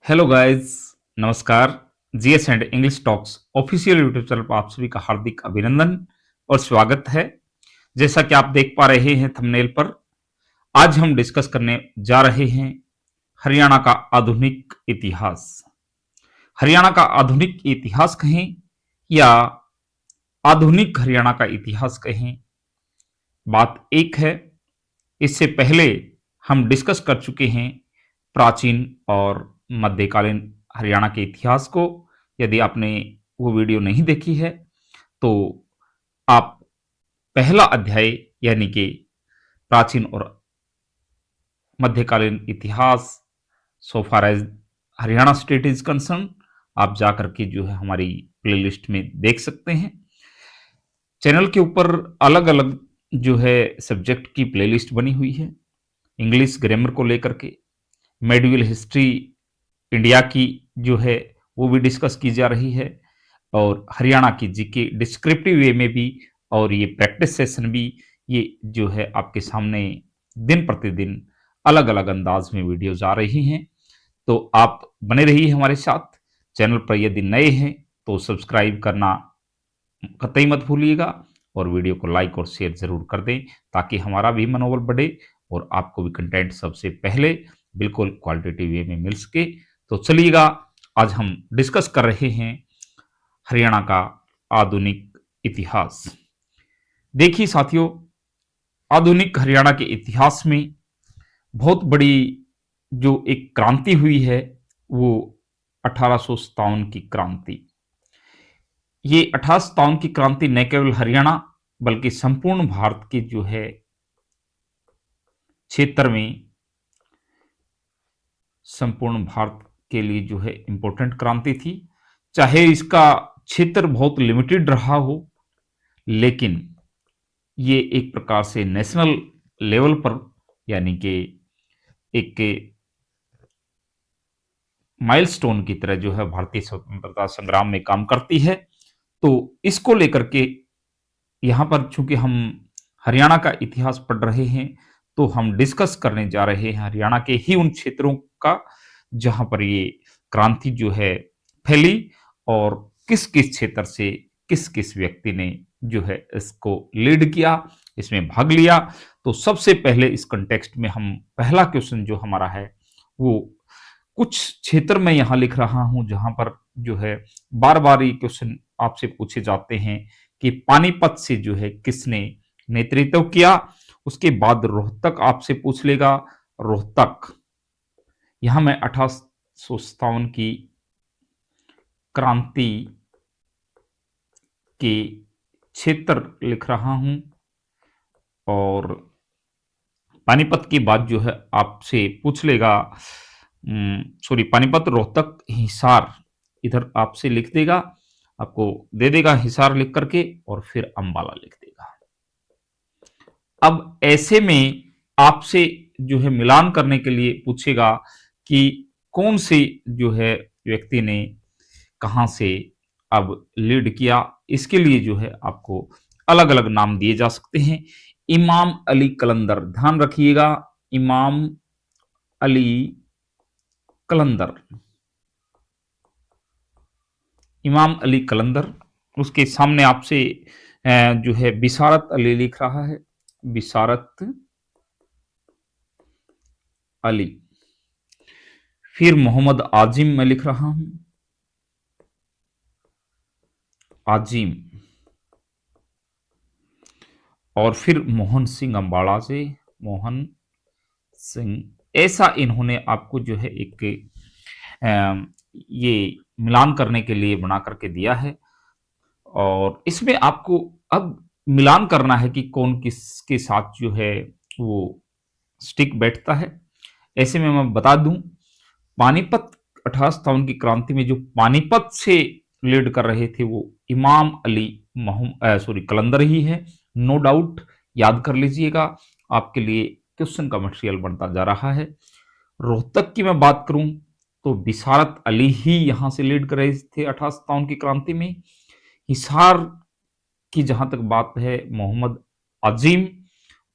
Hello guys, नमस्कार। GS and English talks official YouTube channel पर आप सभी का हार्दिक अभिनंदन और स्वागत है। जैसा कि आप देख पा रहे हैं थंबनेल पर, आज हम डिस्कस करने जा रहे हैं हरियाणा का आधुनिक इतिहास। हरियाणा का आधुनिक इतिहास कहें या आधुनिक हरियाणा का इतिहास कहें, बात एक है। इससे पहले हम डिस्कस कर चुके हैं प्राचीन और मध्यकालीन हरियाणा के इतिहास को। यदि आपने वो वीडियो नहीं देखी है तो आप पहला अध्याय यानी कि प्राचीन और मध्यकालीन इतिहास so far as Haryana state is concern, आप जाकर के जो है हमारी प्लेलिस्ट में देख सकते हैं। चैनल के ऊपर अलग अलग जो है सब्जेक्ट की प्लेलिस्ट बनी हुई है। इंग्लिश ग्रामर को लेकर के, मेडिवल हिस्ट्री इंडिया की जो है वो भी डिस्कस की जा रही है, और हरियाणा की जीके डिस्क्रिप्टिव वे में भी, और ये प्रैक्टिस सेशन भी, ये जो है आपके सामने दिन प्रतिदिन अलग अलग अंदाज में वीडियोज आ रही हैं। तो आप बने रहिए हमारे साथ। चैनल पर यदि नए हैं तो सब्सक्राइब करना कतई मत भूलिएगा, और वीडियो को लाइक और शेयर जरूर कर दें ताकि हमारा भी मनोबल बढ़े और आपको भी कंटेंट सबसे पहले बिल्कुल क्वालिटेटिव वे में मिल सके। तो चलिएगा, आज हम डिस्कस कर रहे हैं हरियाणा का आधुनिक इतिहास। देखिए साथियों, आधुनिक हरियाणा के इतिहास में बहुत बड़ी जो एक क्रांति हुई है वो 1857 की क्रांति। ये 1857 की क्रांति न केवल हरियाणा बल्कि संपूर्ण भारत के जो है क्षेत्र में, संपूर्ण भारत के लिए जो है इंपॉर्टेंट क्रांति थी। चाहे इसका क्षेत्र बहुत लिमिटेड रहा हो, लेकिन ये एक प्रकार से नेशनल लेवल पर यानी कि एक माइलस्टोन की तरह जो है भारतीय स्वतंत्रता संग्राम में काम करती है। तो इसको लेकर के यहाँ पर चूंकि हम हरियाणा का इतिहास पढ़ रहे हैं तो हम डिस्कस करने जा रहे हैं हरियाणा के ही उन क्षेत्रों का जहां पर ये क्रांति जो है फैली, और किस किस क्षेत्र से किस किस व्यक्ति ने जो है इसको लीड किया, इसमें भाग लिया। तो सबसे पहले इस कंटेक्स्ट में हम पहला क्वेश्चन जो हमारा है वो कुछ क्षेत्र में यहां लिख रहा हूं जहां पर जो है बार बार ये क्वेश्चन आपसे पूछे जाते हैं कि पानीपत से जो है किसने नेतृत्व किया। उसके बाद रोहतक आपसे पूछ लेगा। रोहतक, यहां मैं 1857 की क्रांति के क्षेत्र लिख रहा हूं, और पानीपत की बात जो है आपसे पूछ लेगा। सॉरी, पानीपत, रोहतक, हिसार इधर आपसे लिख देगा, आपको दे देगा हिसार लिख करके, और फिर अंबाला लिख देगा। अब ऐसे में आपसे जो है मिलान करने के लिए पूछेगा कि कौन से जो है व्यक्ति ने कहां से अब लीड किया। इसके लिए जो है आपको अलग अलग नाम दिए जा सकते हैं। इमाम अली कलंदर, ध्यान रखिएगा, इमाम अली कलंदर, इमाम अली कलंदर। उसके सामने आपसे जो है बिसारत अली लिख रहा है, बिसारत अली। फिर मोहम्मद आजिम मैं लिख रहा हूं, आजिम। और फिर मोहन सिंह अंबाला से, मोहन सिंह। ऐसा इन्होंने आपको जो है एक ये मिलान करने के लिए बना करके दिया है, और इसमें आपको अब मिलान करना है कि कौन किसके साथ जो है वो स्टिक बैठता है। ऐसे में मैं बता दूं, पानीपत 1857 की क्रांति में जो पानीपत से लीड कर रहे थे वो इमाम अली कलंदर ही है, नो डाउट। याद कर लीजिएगा, आपके लिए क्वेश्चन का मटेरियल बनता जा रहा है। रोहतक की मैं बात करूं तो बिसारत अली ही यहां से लीड कर रहे थे 1857 की क्रांति में। हिसार की जहां तक बात है, मोहम्मद अजीम,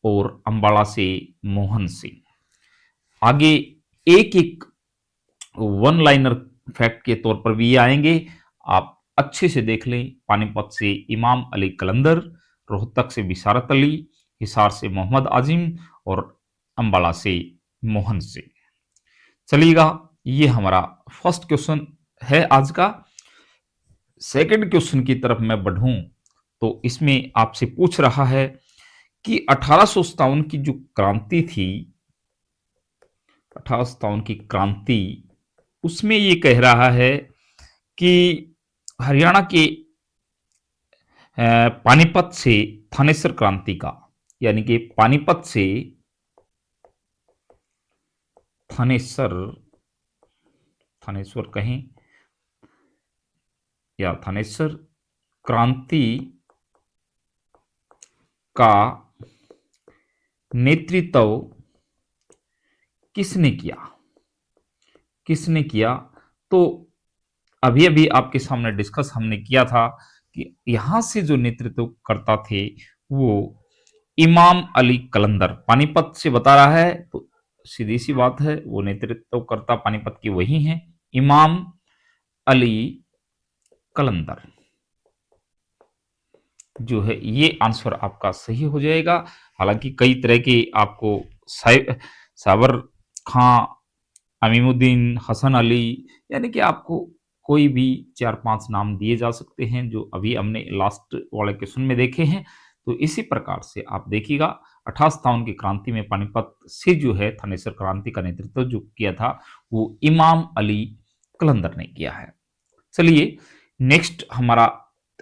और अंबाला से मोहन सिंह। आगे एक एक वन लाइनर फैक्ट के तौर पर भी ये आएंगे। आप अच्छे से देख लें। पानीपत से इमाम अली कलंदर, रोहतक से बिशारत अली, हिसार से मोहम्मद आजिम और अंबाला से मोहन सिंह। चलिएगा, ये हमारा फर्स्ट क्वेश्चन है आज का। सेकंड क्वेश्चन की तरफ मैं बढ़ूं तो इसमें आपसे पूछ रहा है कि 1857 की जो क्रांति थी, 1857 की क्रांति, उसमें ये कह रहा है कि हरियाणा के पानीपत से थानेसर क्रांति का, यानी कि पानीपत से थानेसर, थानेश्वर कहें या थानेसर क्रांति का नेतृत्व किसने किया, किसने किया? तो अभी अभी आपके सामने डिस्कस हमने किया था कि यहां से जो नेतृत्व करता थे वो इमाम अली कलंदर, पानीपत से बता रहा है तो सीधी सी बात है, वो नेतृत्व करता पानीपत की वही है, इमाम अली कलंदर जो है। ये आंसर आपका सही हो जाएगा। हालांकि कई तरह के आपको साबर खां, अमीमुद्दीन, हसन अली, यानी कि आपको कोई भी 4-5 नाम दिए जा सकते हैं जो अभी हमने लास्ट वाले क्वेश्चन में देखे हैं। तो इसी प्रकार से आप देखिएगा 1857 की क्रांति में पानीपत से जो है थानेसर क्रांति का नेतृत्व जो किया था वो इमाम अली कलंदर ने किया है। चलिए, नेक्स्ट हमारा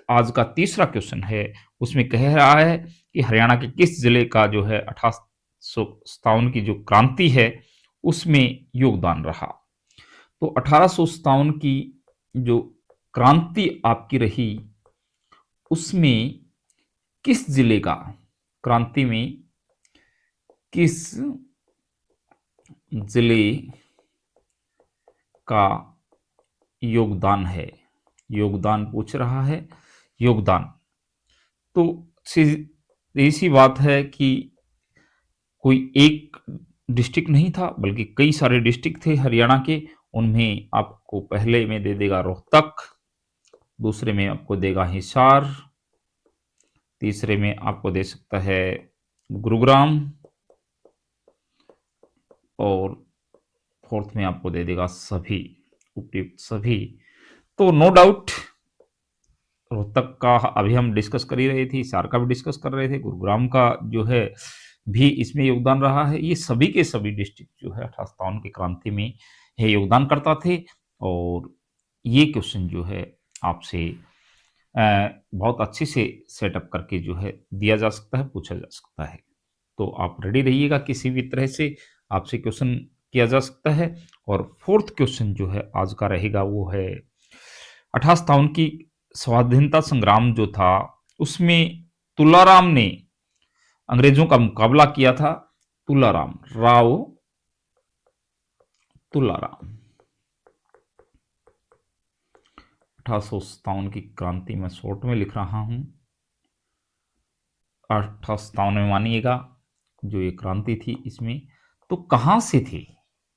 आज का तीसरा क्वेश्चन है, उसमें कह रहा है कि हरियाणा के किस जिले का जो है 1857 की जो क्रांति है उसमें योगदान रहा। तो 1857 की जो क्रांति आपकी रही उसमें किस जिले का, क्रांति में किस जिले का योगदान है, योगदान पूछ रहा है, योगदान। तो ऐसी बात है कि कोई एक डिस्ट्रिक्ट नहीं था बल्कि कई सारे डिस्ट्रिक्ट थे हरियाणा के। उनमें आपको पहले में दे देगा रोहतक, दूसरे में आपको देगा हिसार, तीसरे में आपको दे सकता है गुरुग्राम और फोर्थ में आपको दे देगा सभी, उपयुक्त सभी। तो नो डाउट रोहतक का अभी हम डिस्कस कर ही रहे थे, हिसार का भी डिस्कस कर रहे थे, गुरुग्राम का जो है भी इसमें योगदान रहा है। ये सभी के सभी डिस्ट्रिक्ट जो है 1857 की क्रांति में है योगदान करता थे। और ये क्वेश्चन जो है आपसे बहुत अच्छे से सेटअप करके जो है दिया जा सकता है, पूछा जा सकता है। तो आप रेडी रहिएगा, किसी भी तरह से आपसे क्वेश्चन किया जा सकता है। और फोर्थ क्वेश्चन जो है आज का रहेगा वो है 1857 की स्वाधीनता संग्राम जो था उसमें तुलाराम ने अंग्रेजों का मुकाबला किया था। तुलाराम, राव तुलाराम। 1857 की क्रांति में शॉर्ट में लिख रहा हूं, 1857 में मानिएगा जो ये क्रांति थी इसमें। तो कहां से थे,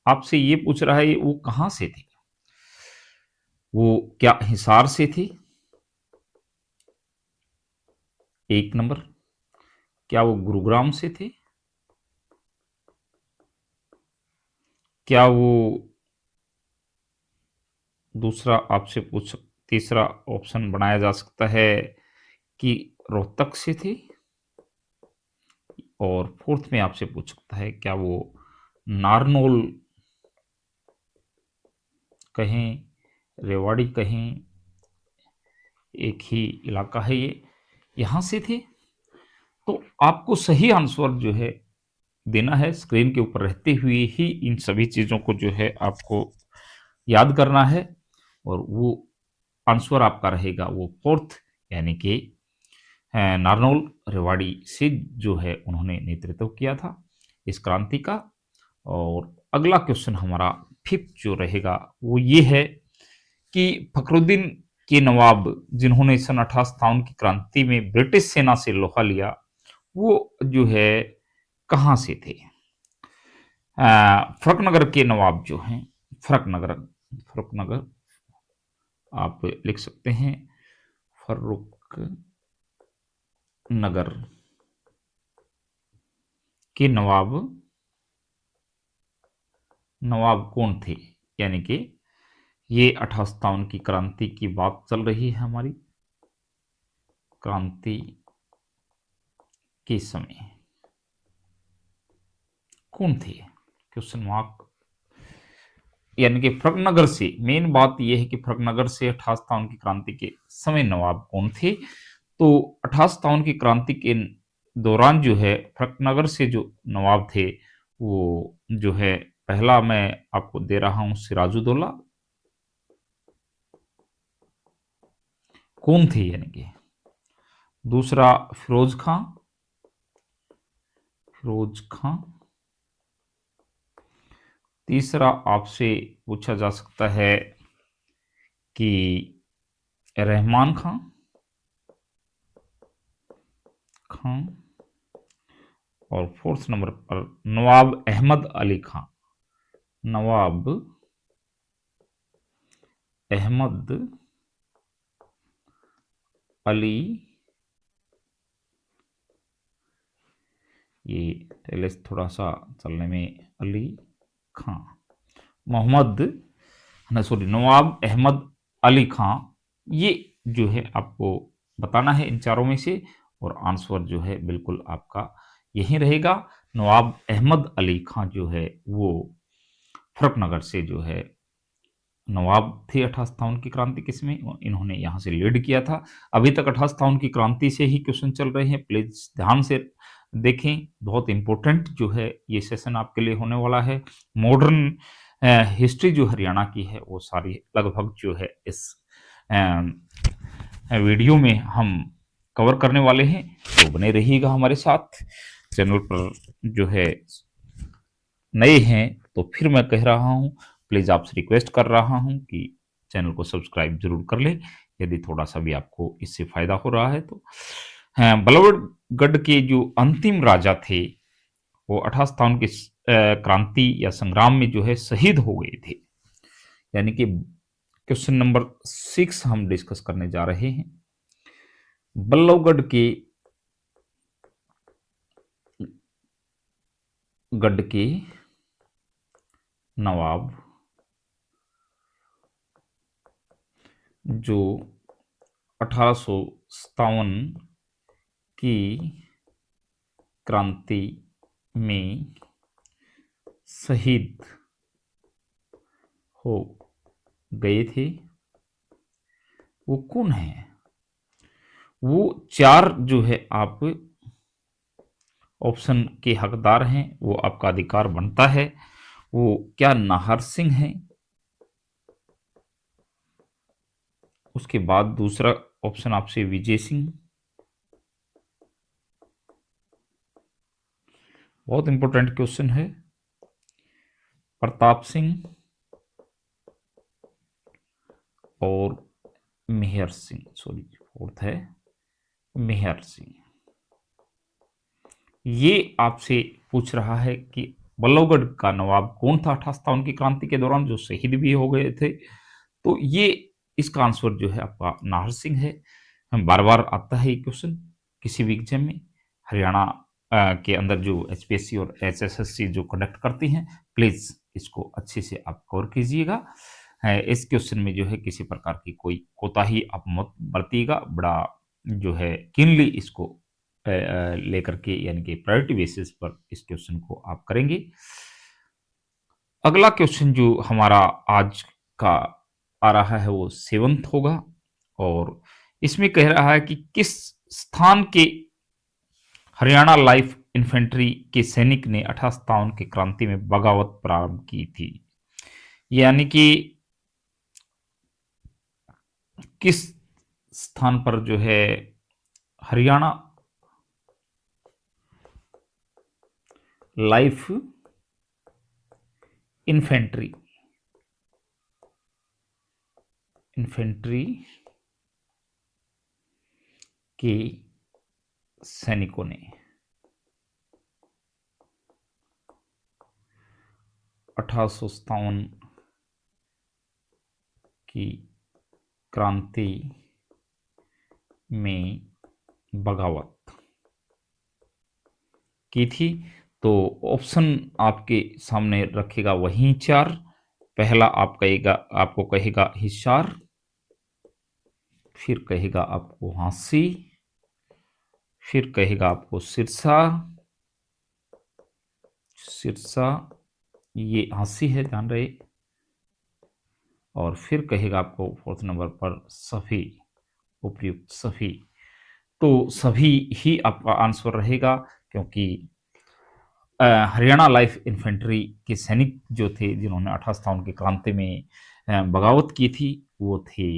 आपसे ये पूछ रहा है वो कहां से थे। वो क्या हिसार से थे, एक नंबर। क्या वो गुरुग्राम से थे, क्या वो दूसरा आपसे पूछ, तीसरा ऑप्शन बनाया जा सकता है कि रोहतक से थे, और फोर्थ में आपसे पूछ सकता है क्या वो नारनौल कहें, रेवाड़ी कहें, एक ही इलाका है ये, यहां से थे। तो आपको सही आंसर जो है देना है, स्क्रीन के ऊपर रहते हुए ही इन सभी चीजों को जो है आपको याद करना है। और वो आंसर आपका रहेगा वो फोर्थ, यानी कि नारनौल रेवाड़ी से जो है उन्होंने नेतृत्व किया था इस क्रांति का। और अगला क्वेश्चन हमारा फिफ्थ जो रहेगा वो ये है कि फखरुद्दीन के नवाब जिन्होंने सन 1857 की क्रांति में ब्रिटिश सेना से लोहा लिया वो जो है कहां से थे। फरकनगर के नवाब जो हैं फर्रुखनगर, फर्रुखनगर आप लिख सकते हैं, फर्रुखनगर के नवाब कौन थे? यानी कि ये 1857 की क्रांति की बात चल रही है हमारी, क्रांति के समय कौन थे? Question mark. यानी कि फर्रुखनगर से, मेन बात यह है कि फर्रुखनगर से 1857 की क्रांति के समय नवाब कौन थे? तो 1857 की क्रांति के दौरान जो है फर्रुखनगर से जो नवाब थे वो जो है, पहला मैं आपको दे रहा हूं सिराजुद्दौला, कौन थे यानी कि, दूसरा फिरोज खां, तीसरा आपसे पूछा जा सकता है कि रहमान खां, और फोर्थ नंबर पर नवाब अहमद अली खां, नवाब अहमद अली, ये टेलेस थोड़ा सा चलने में, अली खां, नवाब अहमद अली खां, ये जो है आपको बताना है इन चारों में से, और आंसर जो है बिल्कुल आपका यही रहेगा। नवाब अहमद अली खां जो है वो फर्रुखनगर से जो है नवाब थे 1857 की क्रांति के समय, इन्होंने यहाँ से लीड किया था। अभी तक 1857 की क्रांति से ही क्वेश्चन चल रहे हैं, प्लीज ध्यान से देखें, बहुत इंपॉर्टेंट जो है ये सेशन आपके लिए होने वाला है। मॉडर्न हिस्ट्री जो हरियाणा की है वो सारी लगभग जो है इस वीडियो में हम कवर करने वाले हैं, तो बने रहिएगा हमारे साथ। चैनल पर जो है नए हैं तो फिर मैं कह रहा हूं, प्लीज आपसे रिक्वेस्ट कर रहा हूं कि चैनल को सब्सक्राइब जरूर कर ले, यदि थोड़ा सा भी आपको इससे फायदा हो रहा है तो। हाँ, बलवड़गढ़ के जो अंतिम राजा थे वो 1857 की क्रांति या संग्राम में जो है शहीद हो गए थे। यानी कि क्वेश्चन नंबर 6 हम डिस्कस करने जा रहे हैं। बल्लभगढ़ के नवाब जो 1857 की क्रांति में शहीद हो गए थे, वो कौन है? वो 4 जो है आप ऑप्शन के हकदार हैं, वो आपका अधिकार बनता है। वो क्या नाहर सिंह है? उसके बाद दूसरा ऑप्शन आपसे विजय सिंह, बहुत इंपॉर्टेंट क्वेश्चन है, प्रताप सिंह और मेहर सिंह, सॉरी फोर्थ है मेहर सिंह। ये आपसे पूछ रहा है कि बल्लभगढ़ का नवाब कौन था 1857 की क्रांति के दौरान जो शहीद भी हो गए थे? तो ये इसका आंसर जो है आपका नाहर सिंह है। हम बार बार आता है ये क्वेश्चन किसी भी एग्जाम में, हरियाणा के अंदर जो एचपीएससी और एचएसएससी जो कंडक्ट करती हैं, प्लीज इसको अच्छे से आप कवर कीजिएगा। इस क्वेश्चन में जो है किसी प्रकार की कोई कोताही आप मत बरतिएगा, बड़ा जो है कीनली इसको लेकर के, यानी कि प्रायोरिटी बेसिस पर इस क्वेश्चन को आप करेंगे। अगला क्वेश्चन जो हमारा आज का आ रहा है वो 7th होगा, और इसमें कह रहा है कि किस स्थान के हरियाणा लाइफ इन्फेंट्री के सैनिक ने 1857 की क्रांति में बगावत प्रारंभ की थी? यानी कि किस स्थान पर जो है हरियाणा लाइफ इन्फेंट्री के सैनिकों ने 1857 की क्रांति में बगावत की थी। तो ऑप्शन आपके सामने रखेगा वही चार। पहला आपको कहेगा हिसार, फिर कहेगा आपको हांसी, फिर कहेगा आपको सिरसा, ये हांसी है, ध्यान रहे, और फिर कहेगा आपको फोर्थ नंबर पर सभी, उपयुक्त सभी। तो सभी ही आपका आंसर रहेगा, क्योंकि हरियाणा लाइफ इन्फेंट्री के सैनिक जो थे जिन्होंने 1857 की क्रांति में बगावत की थी, वो थे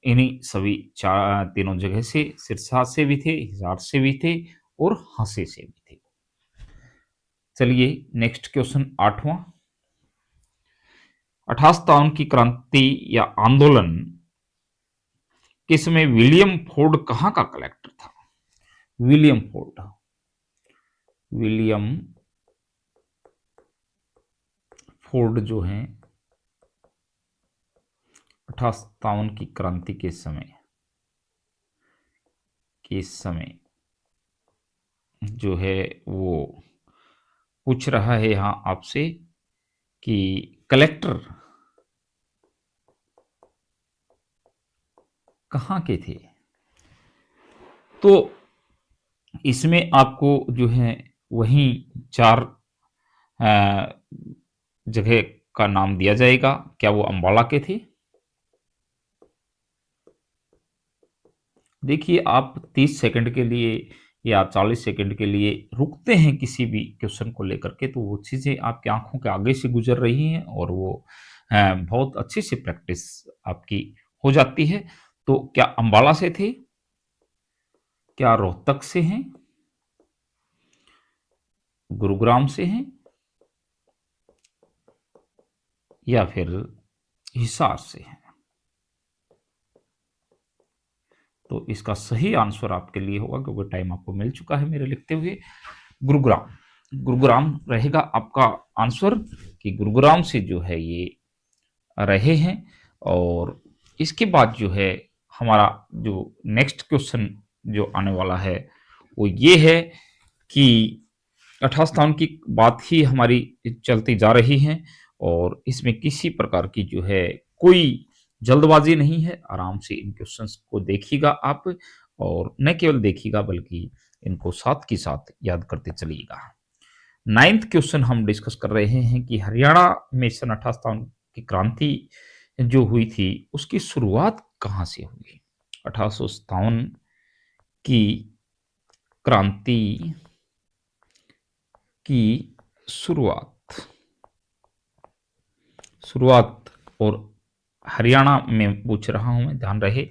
इन्हीं सभी तीनों जगह से, सिरसा से भी थे, हिसार से भी थे और हांसी से भी थे। चलिए नेक्स्ट क्वेश्चन 8वां। 1857 की क्रांति या आंदोलन के समय विलियम फोर्ड कहां का कलेक्टर था? विलियम फोर्ड जो है 1857 की क्रांति के समय जो है वो पूछ रहा है यहां आपसे कि कलेक्टर कहां के थे। तो इसमें आपको जो है वही चार जगह का नाम दिया जाएगा। क्या वो अंबाला के थे? देखिए, आप 30 सेकंड के लिए या 40 सेकंड के लिए रुकते हैं किसी भी क्वेश्चन को लेकर के, तो वो चीज़ें आपकी आंखों के आगे से गुजर रही हैं और वो बहुत अच्छे से प्रैक्टिस आपकी हो जाती है। तो क्या अंबाला से थे? क्या रोहतक से हैं? गुरुग्राम से हैं? या फिर हिसार से हैं? तो इसका सही आंसर आपके लिए होगा, क्योंकि टाइम आपको मिल चुका है मेरे लिखते हुए, गुरुग्राम रहेगा आपका आंसर, कि गुरुग्राम से जो है ये रहे हैं। और इसके बाद जो है हमारा जो नेक्स्ट क्वेश्चन जो आने वाला है वो ये है कि 1857 की बात ही हमारी चलती जा रही है और इसमें किसी प्रकार की जो है कोई जल्दबाजी नहीं है। आराम से इन क्वेश्चंस को देखिएगा आप, और न केवल देखिएगा बल्कि इनको साथ के साथ याद करते चलिएगा। 9th क्वेश्चन हम डिस्कस कर रहे हैं कि हरियाणा में सन 1857 की क्रांति जो हुई थी उसकी शुरुआत कहाँ से हुई? 1857 की क्रांति की शुरुआत और हरियाणा में पूछ रहा हूं मैं, ध्यान रहे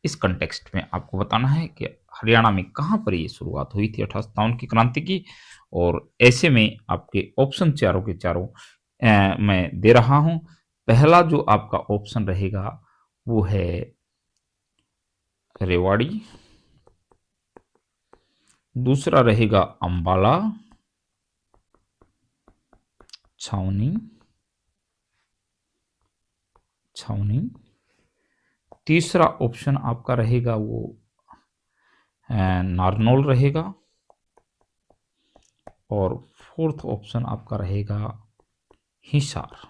इस कंटेक्स्ट में आपको बताना है कि हरियाणा में कहां पर ये शुरुआत हुई थी 1857 की क्रांति की। और ऐसे में आपके ऑप्शन चारों के चारों मैं दे रहा हूं। पहला जो आपका ऑप्शन रहेगा वो है रेवाड़ी, दूसरा रहेगा अंबाला, छावनी, तीसरा ऑप्शन आपका रहेगा वो नारनौल रहेगा, और फोर्थ ऑप्शन आपका रहेगा हिसार।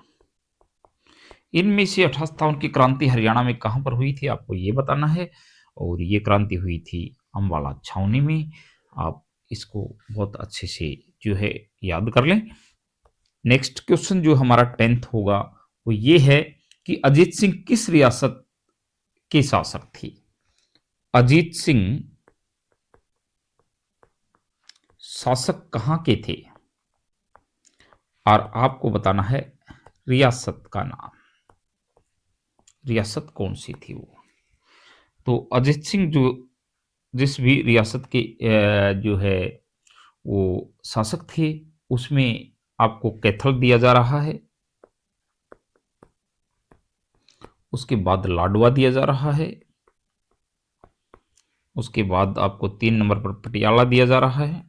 इनमें से 1857 की क्रांति हरियाणा में कहां पर हुई थी आपको ये बताना है, और ये क्रांति हुई थी अंबाला छावनी में। आप इसको बहुत अच्छे से जो है याद कर लें। नेक्स्ट क्वेश्चन जो हमारा 10th होगा वो ये है कि अजीत सिंह किस रियासत के शासक थे? अजीत सिंह शासक कहां के थे? और आपको बताना है रियासत का नाम, रियासत कौन सी थी वो। तो अजीत सिंह जो जिस भी रियासत के जो है वो शासक थे उसमें आपको कैथल दिया जा रहा है, उसके बाद लाडवा दिया जा रहा है, उसके बाद आपको 3 नंबर पर पटियाला दिया जा रहा है,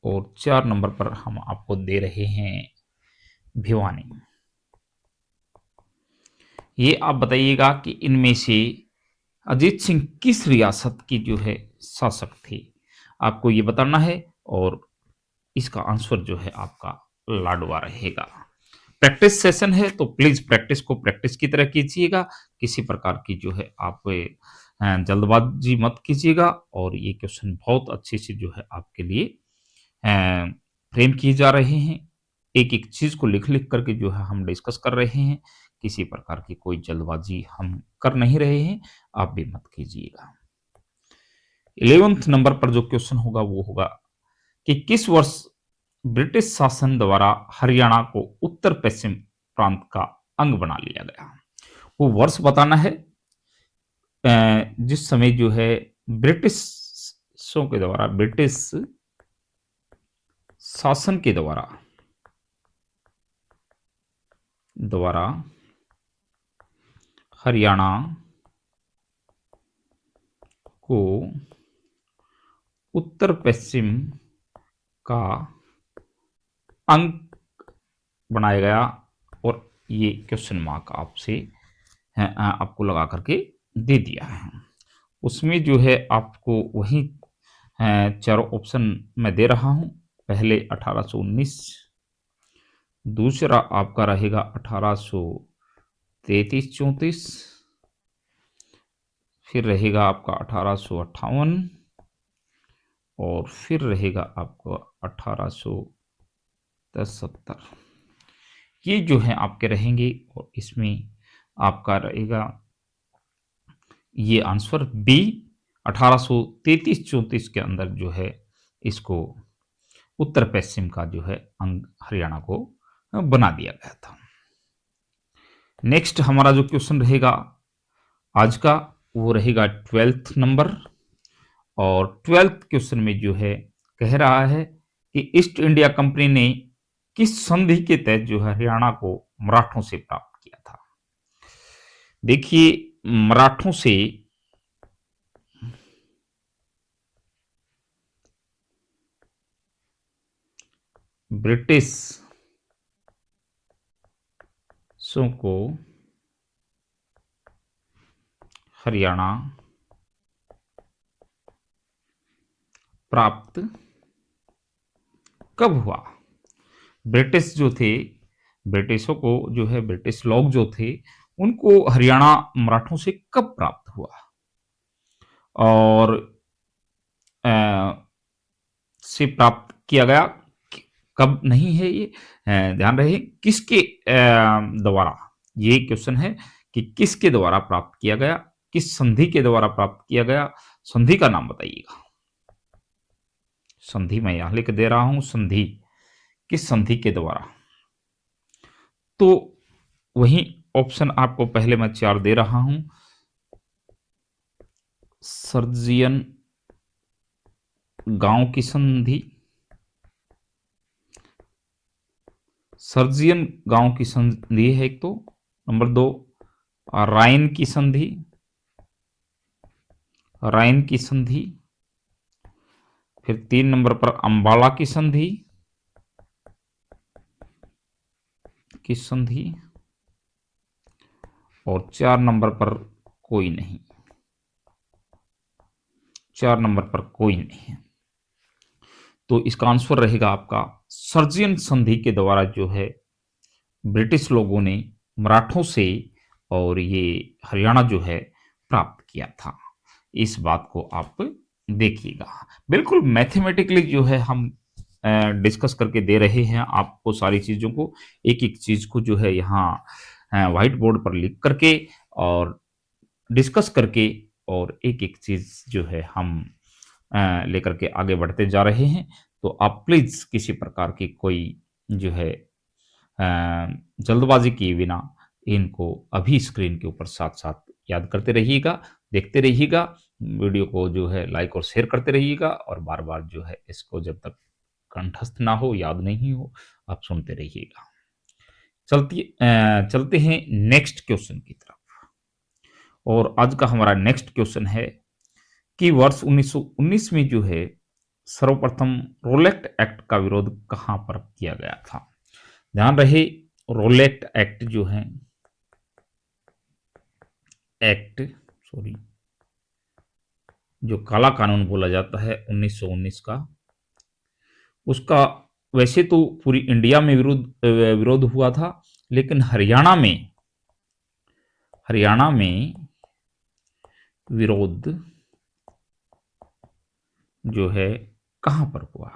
और 4 नंबर पर हम आपको दे रहे हैं भिवानी। ये आप बताइएगा कि इनमें से अजीत सिंह किस रियासत की जो है शासक थे? आपको ये बताना है और इसका आंसर जो है आपका लाडवा रहेगा। प्रैक्टिस सेशन है तो प्लीज प्रैक्टिस को प्रैक्टिस की तरह कीजिएगा। किसी प्रकार की जो है आप जल्दबाजी मत कीजिएगा और ये क्वेश्चन बहुत अच्छे से जो है आपके लिए फ्रेम किए जा रहे हैं। एक एक चीज को लिख लिख करके जो है हम डिस्कस कर रहे हैं। किसी प्रकार की कोई जल्दबाजी हम कर नहीं रहे हैं, आप भी मत कीजिएगा। 11th नंबर पर जो क्वेश्चन होगा वो होगा कि किस वर्ष ब्रिटिश शासन द्वारा हरियाणा को उत्तर पश्चिम प्रांत का अंग बना लिया गया? वो वर्ष बताना है जिस समय जो है ब्रिटिशों के द्वारा, ब्रिटिश शासन के द्वारा हरियाणा को उत्तर पश्चिम का अंग बनाया गया। और ये क्वेश्चन मार्क आपसे आपको लगा करके दे दिया है। उसमें जो है आपको वही चारों ऑप्शन मैं दे रहा हूं। पहले 1819, दूसरा आपका रहेगा 1833-34, फिर रहेगा आपका 1858 और फिर रहेगा आपका 1870। ये जो है आपके रहेंगे और इसमें आपका रहेगा ये आंसर बी 1833-34 के अंदर जो है इसको उत्तर पश्चिम का जो है अंग हरियाणा को बना दिया गया था। नेक्स्ट हमारा जो क्वेश्चन रहेगा आज का वो रहेगा 12th नंबर। और 12th क्वेश्चन में जो है कह रहा है कि ईस्ट इंडिया कंपनी ने किस संधि के तहत जो है हरियाणा को मराठों से प्राप्त किया था? देखिए, मराठों से ब्रिटिशों को हरियाणा प्राप्त कब हुआ? ब्रिटिश जो थे, ब्रिटिशों को जो है ब्रिटिश लोग जो थे उनको हरियाणा मराठों से कब प्राप्त हुआ? और से प्राप्त किया गया, कब नहीं है ये ध्यान रहे, किसके द्वारा? ये क्वेश्चन है कि किसके द्वारा प्राप्त किया गया, किस संधि के द्वारा प्राप्त किया गया? संधि का नाम बताइएगा। संधि मैं यहां लिख दे रहा हूं, संधि, किस संधि के द्वारा? तो वही ऑप्शन आपको पहले मैं 4 दे रहा हूं। सर्जियन गांव की संधि, सर्जियन गांव की संधि है एक तो, नंबर 2 राइन की संधि, राइन की संधि, फिर 3 नंबर पर अंबाला की संधि, और 4 नंबर पर कोई नहीं, 4 नंबर पर कोई नहीं है। तो इसका आंसर रहेगा आपका सर्जियन संधि के द्वारा जो है ब्रिटिश लोगों ने मराठों से और ये हरियाणा जो है प्राप्त किया था। इस बात को आप देखिएगा। बिल्कुल मैथमेटिकली जो है हम डिस्कस करके दे रहे हैं आपको सारी चीज़ों को, एक एक चीज़ को जो है यहाँ व्हाइट बोर्ड पर लिख करके और डिस्कस करके और एक एक चीज़ जो है हम लेकर के आगे बढ़ते जा रहे हैं। तो आप प्लीज़ किसी प्रकार की कोई जो है जल्दबाजी किए बिना इनको अभी स्क्रीन के ऊपर साथ-साथ याद करते रहिएगा, देखते रहिएगा। वीडियो को जो है लाइक और शेयर करते रहिएगा और बार-बार जो है इसको जब तक कंठस्थ ना हो, याद नहीं हो, आप सुनते रहिएगा। चलते हैं नेक्स्ट क्वेश्चन की तरफ। और आज का हमारा नेक्स्ट क्वेश्चन है कि वर्ष 1919 में जो है सर्वप्रथम रोलेट एक्ट का विरोध कहाँ पर किया गया था? ध्यान रहे, रोलेट एक्ट जो है एक्ट, सॉरी, जो काला कानून बोला जाता है 1919 का, उसका वैसे तो पूरी इंडिया में विरोध हुआ था, लेकिन हरियाणा में विरोध जो है कहां पर हुआ?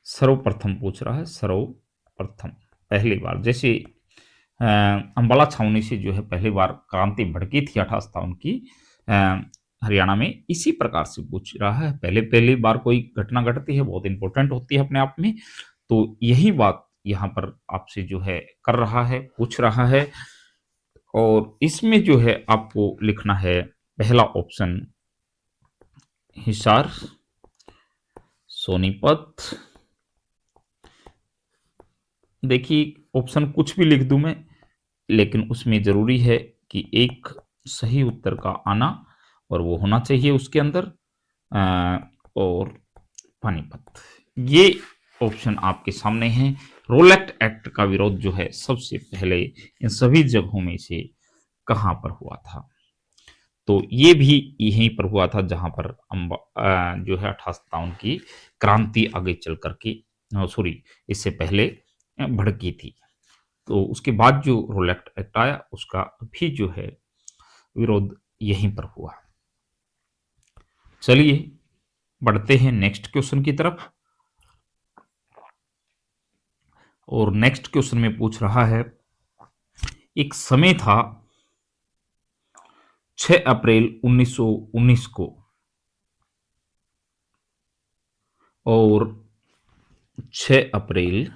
सर्वप्रथम पूछ रहा है, सर्वप्रथम पहली बार, जैसे अंबाला छावनी से जो है पहली बार क्रांति भड़की थी 1857 की, हरियाणा में, इसी प्रकार से पूछ रहा है। पहली बार कोई घटना घटती है, बहुत इंपॉर्टेंट होती है अपने आप में, तो यही बात यहाँ पर आपसे जो है कर रहा है, पूछ रहा है। और इसमें जो है आपको लिखना है पहला ऑप्शन हिसार, सोनीपत। देखिए ऑप्शन कुछ भी लिख दूं मैं, लेकिन उसमें जरूरी है कि एक सही उत्तर का आना, और वो होना चाहिए उसके अंदर और पानीपत। ये ऑप्शन आपके सामने है। रोलेट एक्ट का विरोध जो है सबसे पहले इन सभी जगहों में से कहां पर हुआ था? तो ये भी यहीं पर हुआ था जहां पर जो है 1857 की क्रांति आगे चल करके, सॉरी, इससे पहले भड़की थी। तो उसके बाद जो रोलेट एक्ट आया उसका भी जो है विरोध यहीं पर हुआ। चलिए बढ़ते हैं नेक्स्ट क्वेश्चन की तरफ। और नेक्स्ट क्वेश्चन में पूछ रहा है, एक समय था 6 अप्रैल 1919 को, और 6 अप्रैल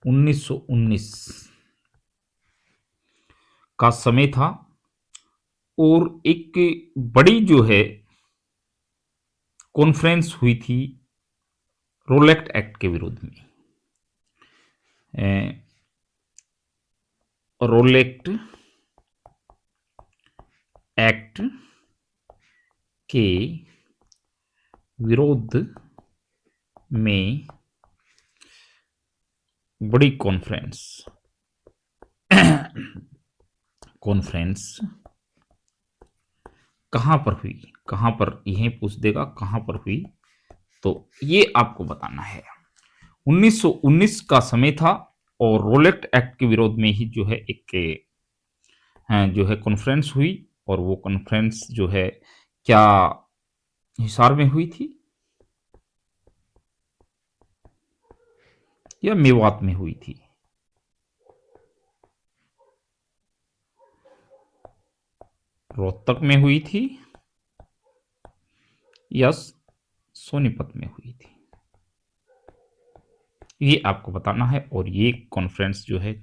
1919 का समय था, और एक बड़ी जो है कॉन्फ्रेंस हुई थी रोलेट एक्ट के विरोध में। रोलेट एक्ट के विरोध में बड़ी कॉन्फ्रेंस कहां पर हुई? कहां पर, यहीं पूछ देगा कहां पर हुई, तो ये आपको बताना है। 1919 का समय था, और रोलेट एक्ट के विरोध में ही जो है एक जो है कॉन्फ्रेंस हुई, और वो कॉन्फ्रेंस जो है क्या हिसार में हुई थी या मेवात में हुई थी? रोहतक में हुई थी या सोनीपत में हुई थी? ये आपको बताना है। और ये कॉन्फ्रेंस जो है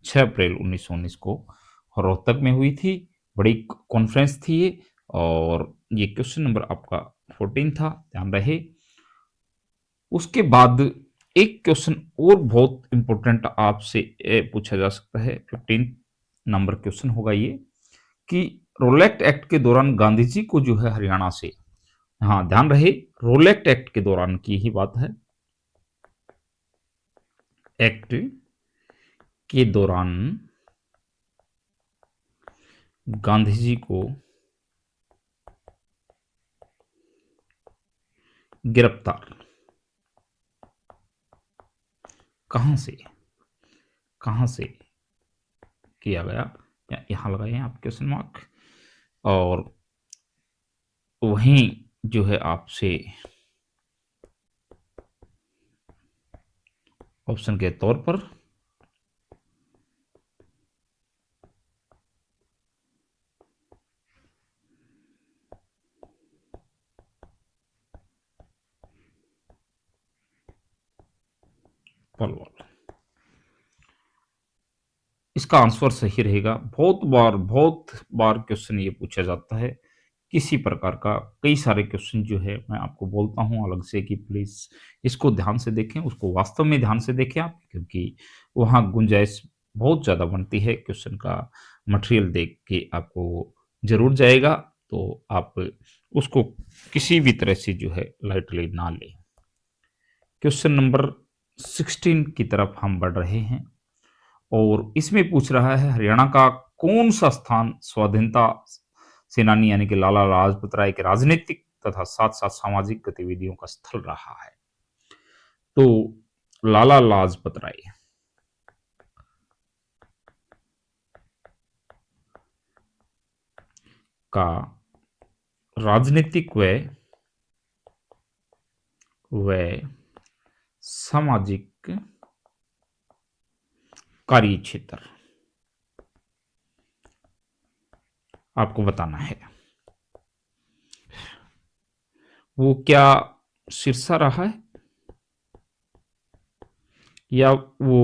6 अप्रैल 1919 को रोहतक में हुई थी। बड़ी कॉन्फ्रेंस थी ये, और ये क्वेश्चन नंबर आपका 14 था, ध्यान रहे। उसके बाद एक क्वेश्चन और बहुत इंपॉर्टेंट आपसे पूछा जा सकता है, 15 नंबर क्वेश्चन होगा ये, कि रोलेट एक्ट के दौरान गांधी जी को जो है हरियाणा से, हाँ ध्यान रहे, रोलेट एक्ट के दौरान की ही बात है, एक्ट के दौरान गांधी जी को गिरफ्तार कहां से किया गया? यहां लगाए हैं आप क्वेश्चन मार्क। और वहीं जो है आपसे ऑप्शन के तौर पर पलवल, इसका आंसर सही रहेगा। बहुत बार क्वेश्चन ये पूछा जाता है किसी प्रकार का, कई सारे क्वेश्चन जो है मैं आपको बोलता हूं अलग से कि प्लीज इसको ध्यान से देखें, उसको वास्तव में ध्यान से देखें आप, क्योंकि वहां गुंजाइश बहुत ज्यादा बनती है। क्वेश्चन का मटेरियल देख के आपको जरूर जाएगा, तो आप उसको किसी भी तरह से जो है लाइटली ना लें। क्वेश्चन नंबर 16 की तरफ हम बढ़ रहे हैं, और इसमें पूछ रहा है हरियाणा का कौन सा स्थान स्वाधीनता सेनानी यानी कि लाला लाजपत राय के राजनीतिक तथा साथ साथ सामाजिक गतिविधियों का स्थल रहा है। तो लाला लाजपत राय का राजनीतिक व सामाजिक कार्य क्षेत्र आपको बताना है। वो क्या सिरसा रहा है या वो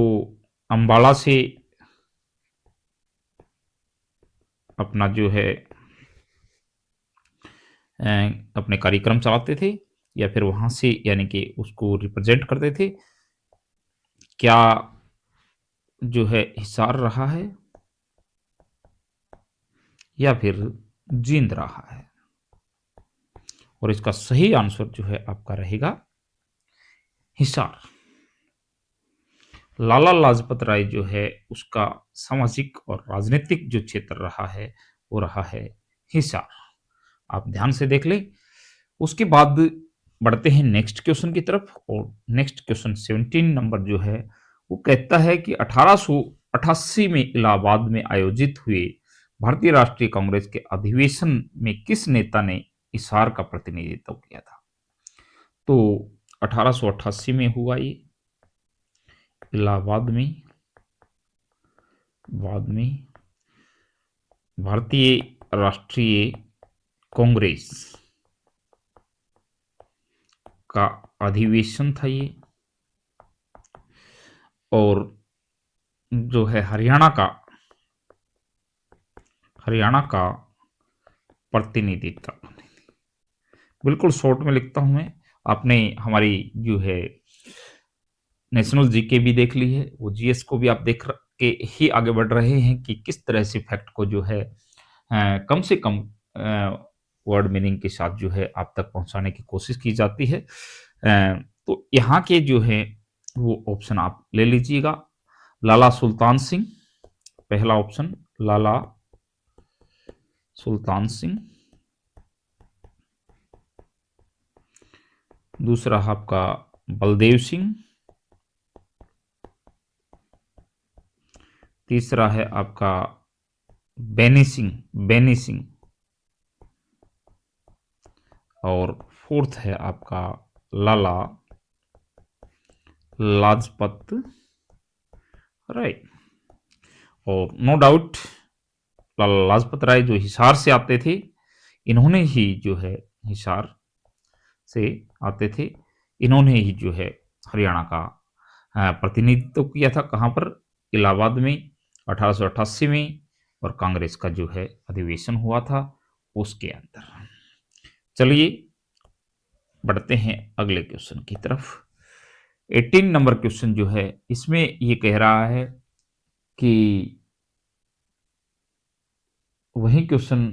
अंबाला से अपना जो है अपने कार्यक्रम चलाते थे या फिर वहां से यानी कि उसको रिप्रेजेंट करते थे, क्या जो है हिसार रहा है या फिर जींद रहा है। और इसका सही आंसर जो है आपका रहेगा हिसार। लाला लाजपत राय जो है उसका सामाजिक और राजनीतिक जो क्षेत्र रहा है वो रहा है हिसार। आप ध्यान से देख लें। उसके बाद बढ़ते हैं नेक्स्ट क्वेश्चन की तरफ। और नेक्स्ट क्वेश्चन 17 नंबर जो है वो कहता है कि 1888 में इलाहाबाद में आयोजित हुए भारतीय राष्ट्रीय कांग्रेस के अधिवेशन में किस नेता ने हिसार का प्रतिनिधित्व किया था। तो 1888 में हुआ ये इलाहाबाद में, बाद में भारतीय राष्ट्रीय कांग्रेस का अधिवेशन था ये। और जो है हरियाणा का प्रतिनिधित्व, बिल्कुल शॉर्ट में लिखता हूं मैं। आपने हमारी जो है नेशनल जीके भी देख ली है, वो जीएस को भी आप देख के ही आगे बढ़ रहे हैं कि किस तरह से फैक्ट को जो है कम से कम वर्ड मीनिंग के साथ जो है आप तक पहुंचाने की कोशिश की जाती है। तो यहाँ के जो है वो ऑप्शन आप ले लीजिएगा। लाला सुल्तान सिंह, पहला ऑप्शन लाला सुल्तान सिंह। दूसरा आपका बलदेव सिंह। तीसरा है आपका बेनी सिंह। और फोर्थ है आपका लाला लाजपत राय। और नो डाउट लाला लाजपत राय जो हिसार से आते थे, इन्होंने ही जो है हिसार से आते थे, इन्होंने ही जो है हरियाणा का प्रतिनिधित्व किया था। कहाँ पर? इलाहाबाद में 1888 में। और कांग्रेस का जो है अधिवेशन हुआ था उसके अंदर। चलिए बढ़ते हैं अगले क्वेश्चन की तरफ। 18 नंबर क्वेश्चन जो है इसमें ये कह रहा है कि वही क्वेश्चन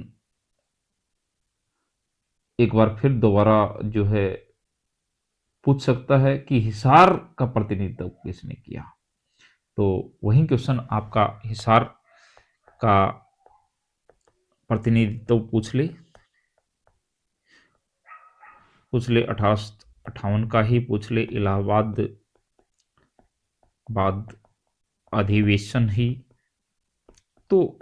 एक बार फिर दोबारा जो है पूछ सकता है कि हिसार का प्रतिनिधित्व किसने किया। तो वही क्वेश्चन आपका हिसार का प्रतिनिधित्व पूछ ले 1858 का ही पूछ ले। इलाहाबाद बाद अधिवेशन ही, तो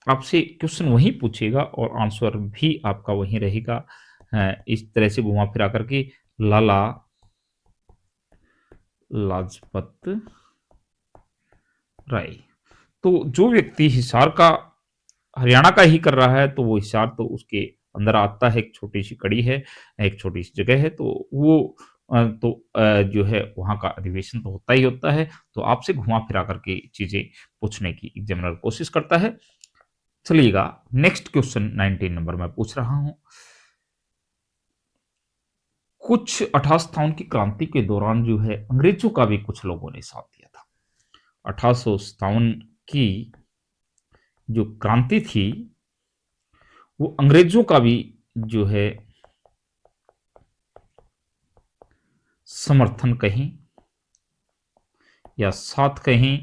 आपसे क्वेश्चन वही पूछेगा और आंसर भी आपका वही रहेगा। इस तरह से घुमा फिरा करके लाला लाजपत राय। तो जो व्यक्ति हिसार का हरियाणा का ही कर रहा है तो वो हिसार तो उसके अंदर आता है, एक छोटी सी कड़ी है, एक छोटी सी जगह है। तो वो जो है वहाँ का अधिवेशन तो होता ही होता है। तो आपसे घुमा फिरा करके चीजें पूछने की एग्जामिनर कोशिश करता है। चलिएगा नेक्स्ट क्वेश्चन 19 नंबर में पूछ रहा हूं। कुछ 1857 की क्रांति के दौरान जो है अंग्रेजों का भी कुछ लोगों ने साथ दिया था। 1857 की जो क्रांति थी वो अंग्रेजों का भी जो है समर्थन कहीं या साथ कहीं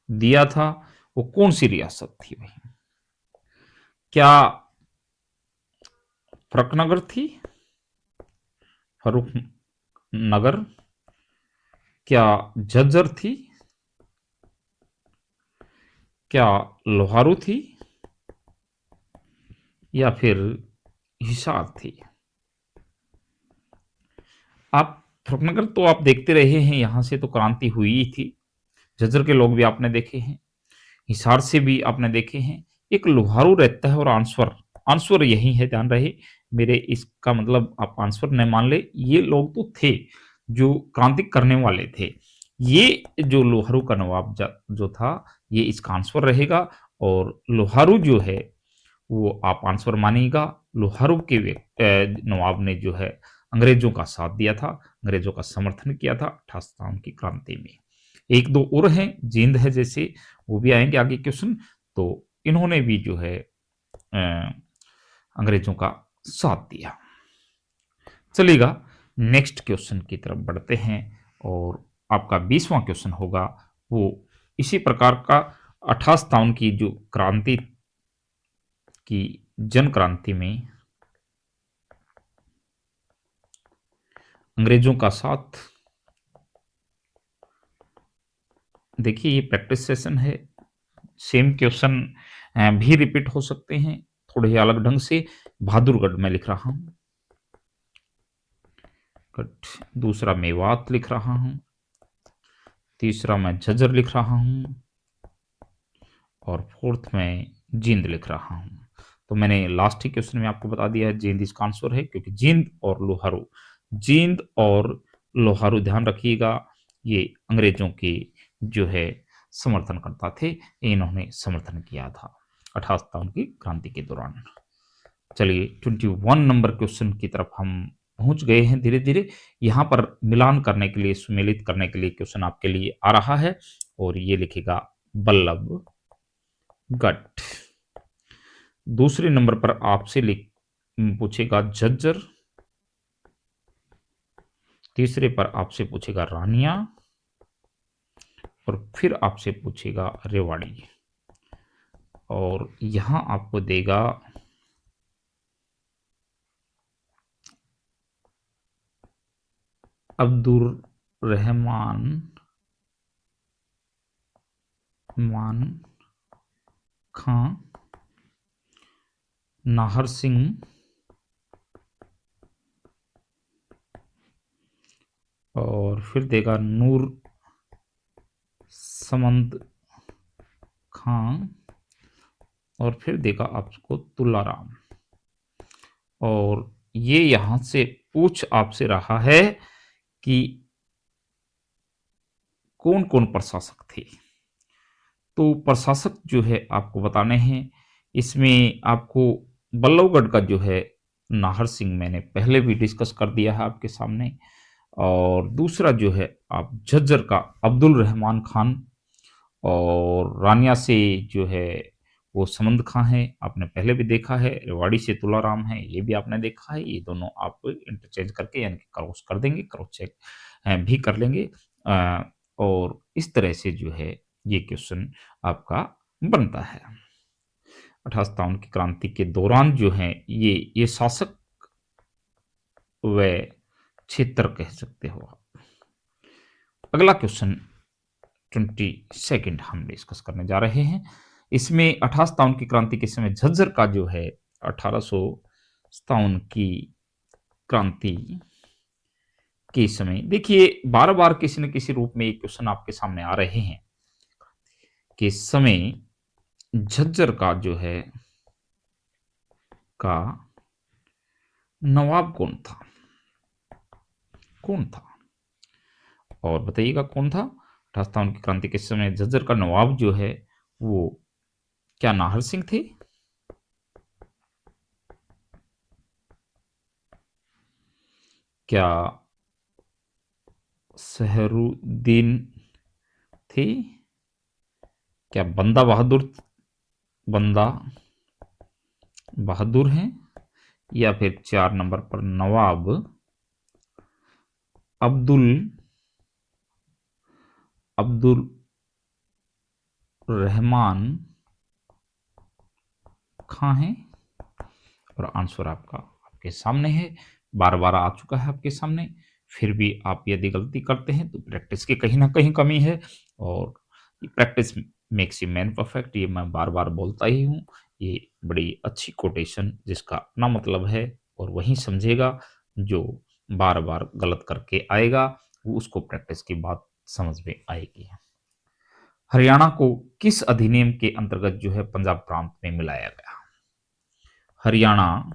दिया था वो कौन सी रियासत थी भाई? क्या फरुखनगर थी, फरुख नगर? क्या झज्जर थी? क्या लोहारू थी? या फिर हिसार थी? आप फरुखनगर तो आप देखते रहे हैं, यहां से तो क्रांति हुई ही थी। झज्जर के लोग भी आपने देखे हैं, हिसार से भी आपने देखे हैं। एक लोहारू रहता है और आंसवर, आंसवर यही है, ध्यान रहे मेरे, इसका मतलब आप आंसवर न मान ले, ये लोग तो थे जो क्रांति करने वाले थे। ये जो लोहारू का नवाब जो था, ये इसका आंसवर रहेगा। और लोहारू जो है वो आप आंसर मानिएगा। लोहारू के नवाब ने जो है अंग्रेजों का साथ दिया था, अंग्रेजों का समर्थन किया था 88 की क्रांति में। एक दो और हैं, जींद है जैसे, वो भी आएंगे आगे क्वेश्चन। तो इन्होंने भी जो है अंग्रेजों का साथ दिया। चलिएगा नेक्स्ट क्वेश्चन की तरफ बढ़ते हैं, और आपका 20वां क्वेश्चन होगा वो इसी प्रकार का। 88 की जो क्रांति की जन क्रांति में अंग्रेजों का साथ, देखिए ये प्रैक्टिस सेशन है, सेम क्वेश्चन भी रिपीट हो सकते हैं थोड़े ही अलग ढंग से। बहादुरगढ़ में लिख रहा हूं, दूसरा मेवात लिख रहा हूं, तीसरा मैं झज्जर लिख रहा हूं, और फोर्थ में जींद लिख रहा हूं। तो मैंने लास्ट ही क्वेश्चन में आपको बता दिया है जींद इसका आंसर है, क्योंकि जींद और लोहारू, जींद और लोहारू ध्यान रखिएगा, ये अंग्रेजों के जो है समर्थन करता थे, इन्होंने समर्थन किया था 88 की क्रांति के दौरान। चलिए 21 नंबर क्वेश्चन की तरफ हम पहुंच गए हैं धीरे धीरे। यहां पर मिलान करने के लिए, सुमेलित करने के लिए क्वेश्चन आपके लिए आ रहा है, और ये लिखेगा बल्लभगढ़। दूसरे नंबर पर आपसे पूछेगा झज्जर, तीसरे पर आपसे पूछेगा रानिया, और फिर आपसे पूछेगा रेवाड़ी, और यहां आपको देगा अब्दुल रहमान खां, नाहर सिंह, और फिर देगा नूर समंद खां, और फिर देगा आपको तुलाराम। और ये यहां से पूछ आपसे रहा है कि कौन कौन प्रशासक थे। तो प्रशासक जो है आपको बताने हैं, इसमें आपको बल्लभगढ़ का जो है नाहर सिंह मैंने पहले भी डिस्कस कर दिया है आपके सामने, और दूसरा जो है आप झज्जर का अब्दुल रहमान खान, और रानिया से जो है वो समंद खां है, आपने पहले भी देखा है। रेवाड़ी से तुलाराम है, ये भी आपने देखा है। ये दोनों आप इंटरचेंज करके यानी कि क्रॉस कर देंगे, क्रॉस चेक भी कर लेंगे। और इस तरह से जो है ये क्वेश्चन आपका बनता है। 88 की क्रांति के दौरान जो है ये शासक व क्षेत्र कह सकते हो आप। अगला क्वेश्चन 22 हम डिस्कस करने जा रहे हैं। इसमें 88 की क्रांति के समय झज्जर का जो है 1857 की क्रांति के समय, देखिए बार बार किसी न किसी रूप में एक क्वेश्चन आपके सामने आ रहे हैं कि समय झज्जर का जो है का नवाब कौन था, कौन था, और बताइएगा कौन था। 88 की क्रांति के समय झज्जर का नवाब जो है वो क्या नाहर सिंह थे, क्या सहरुद्दीन थे, क्या बंदा बहादुर हैं, या फिर 4 नंबर पर नवाब अब्दुल रहमान खां हैं और आंसर आपका आपके सामने है, बार बार आ चुका है आपके सामने। फिर भी आप यदि गलती करते हैं तो प्रैक्टिस की कहीं ना कहीं कमी है, और practice makes a man perfect, ये मैं बार बार बोलता ही हूँ। ये बड़ी अच्छी कोटेशन जिसका अपना मतलब है और वही समझेगा जो बार बार गलत करके आएगा, वो उसको प्रैक्टिस की बात समझ में आएगी। हरियाणा को किस अधिनियम के अंतर्गत जो है पंजाब प्रांत में मिलाया गया? हरियाणा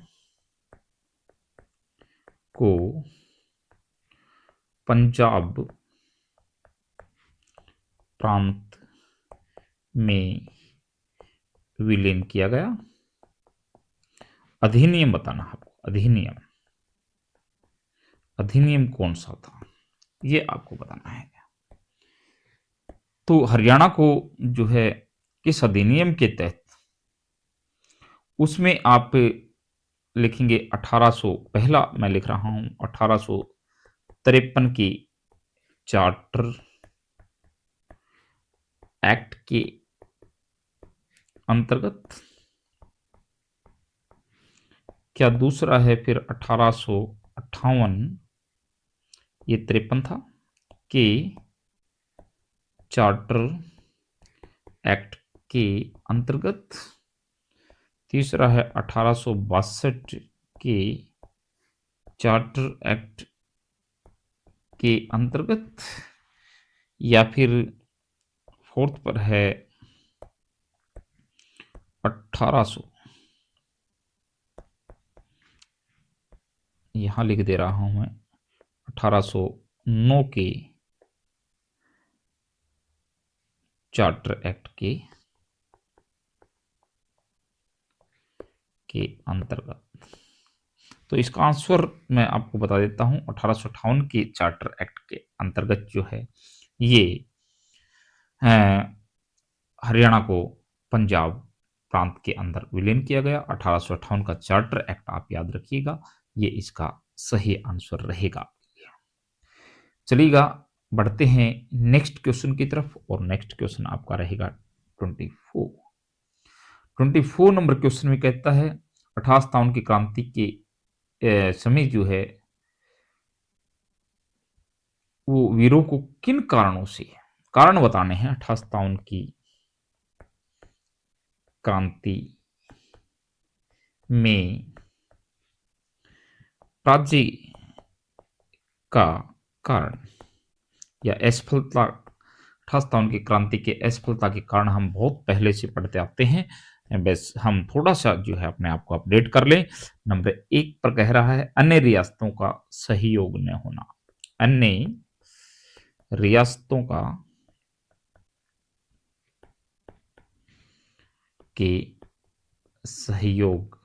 को पंजाब प्रांत में विलीन किया गया। अधिनियम बताना है आपको, अधिनियम, अधिनियम कौन सा था ये आपको बताना है। तो हरियाणा को जो है किस अधिनियम के तहत, उसमें आप लिखेंगे 1800, पहला मैं लिख रहा हूं 1853 की चार्टर एक्ट के अंतर्गत, क्या दूसरा है फिर 1858, ये 53 था, के चार्टर एक्ट के अंतर्गत, तीसरा है 1862 के चार्टर एक्ट के अंतर्गत, या फिर फोर्थ पर है 1800, यहां लिख दे रहा हूं मैं 1809 के चार्टर एक्ट के अंतर्गत। तो इसका आंसर मैं आपको बता देता हूं, 1858 के चार्टर एक्ट के अंतर्गत जो है ये हरियाणा को पंजाब प्रांत के अंदर विलीन किया गया। 1858 का चार्टर एक्ट आप याद रखिएगा, ये इसका सही आंसर रहेगा। चलिएगा बढ़ते हैं नेक्स्ट क्वेश्चन की तरफ, और नेक्स्ट क्वेश्चन आपका रहेगा 24 नंबर क्वेश्चन में कहता है 58 की क्रांति के समय जो है वो वीरों को किन कारणों से, कारण बताने हैं 58 की क्रांति में राज्य का कारण या असफलता, 58 की क्रांति के असफलता के कारण हम बहुत पहले से पढ़ते आते हैं, बस हम थोड़ा सा जो है अपने आप को अपडेट कर लें। नंबर 1 पर कह रहा है अन्य रियासतों का सहयोग न होना, अन्य रियासतों का के सहयोग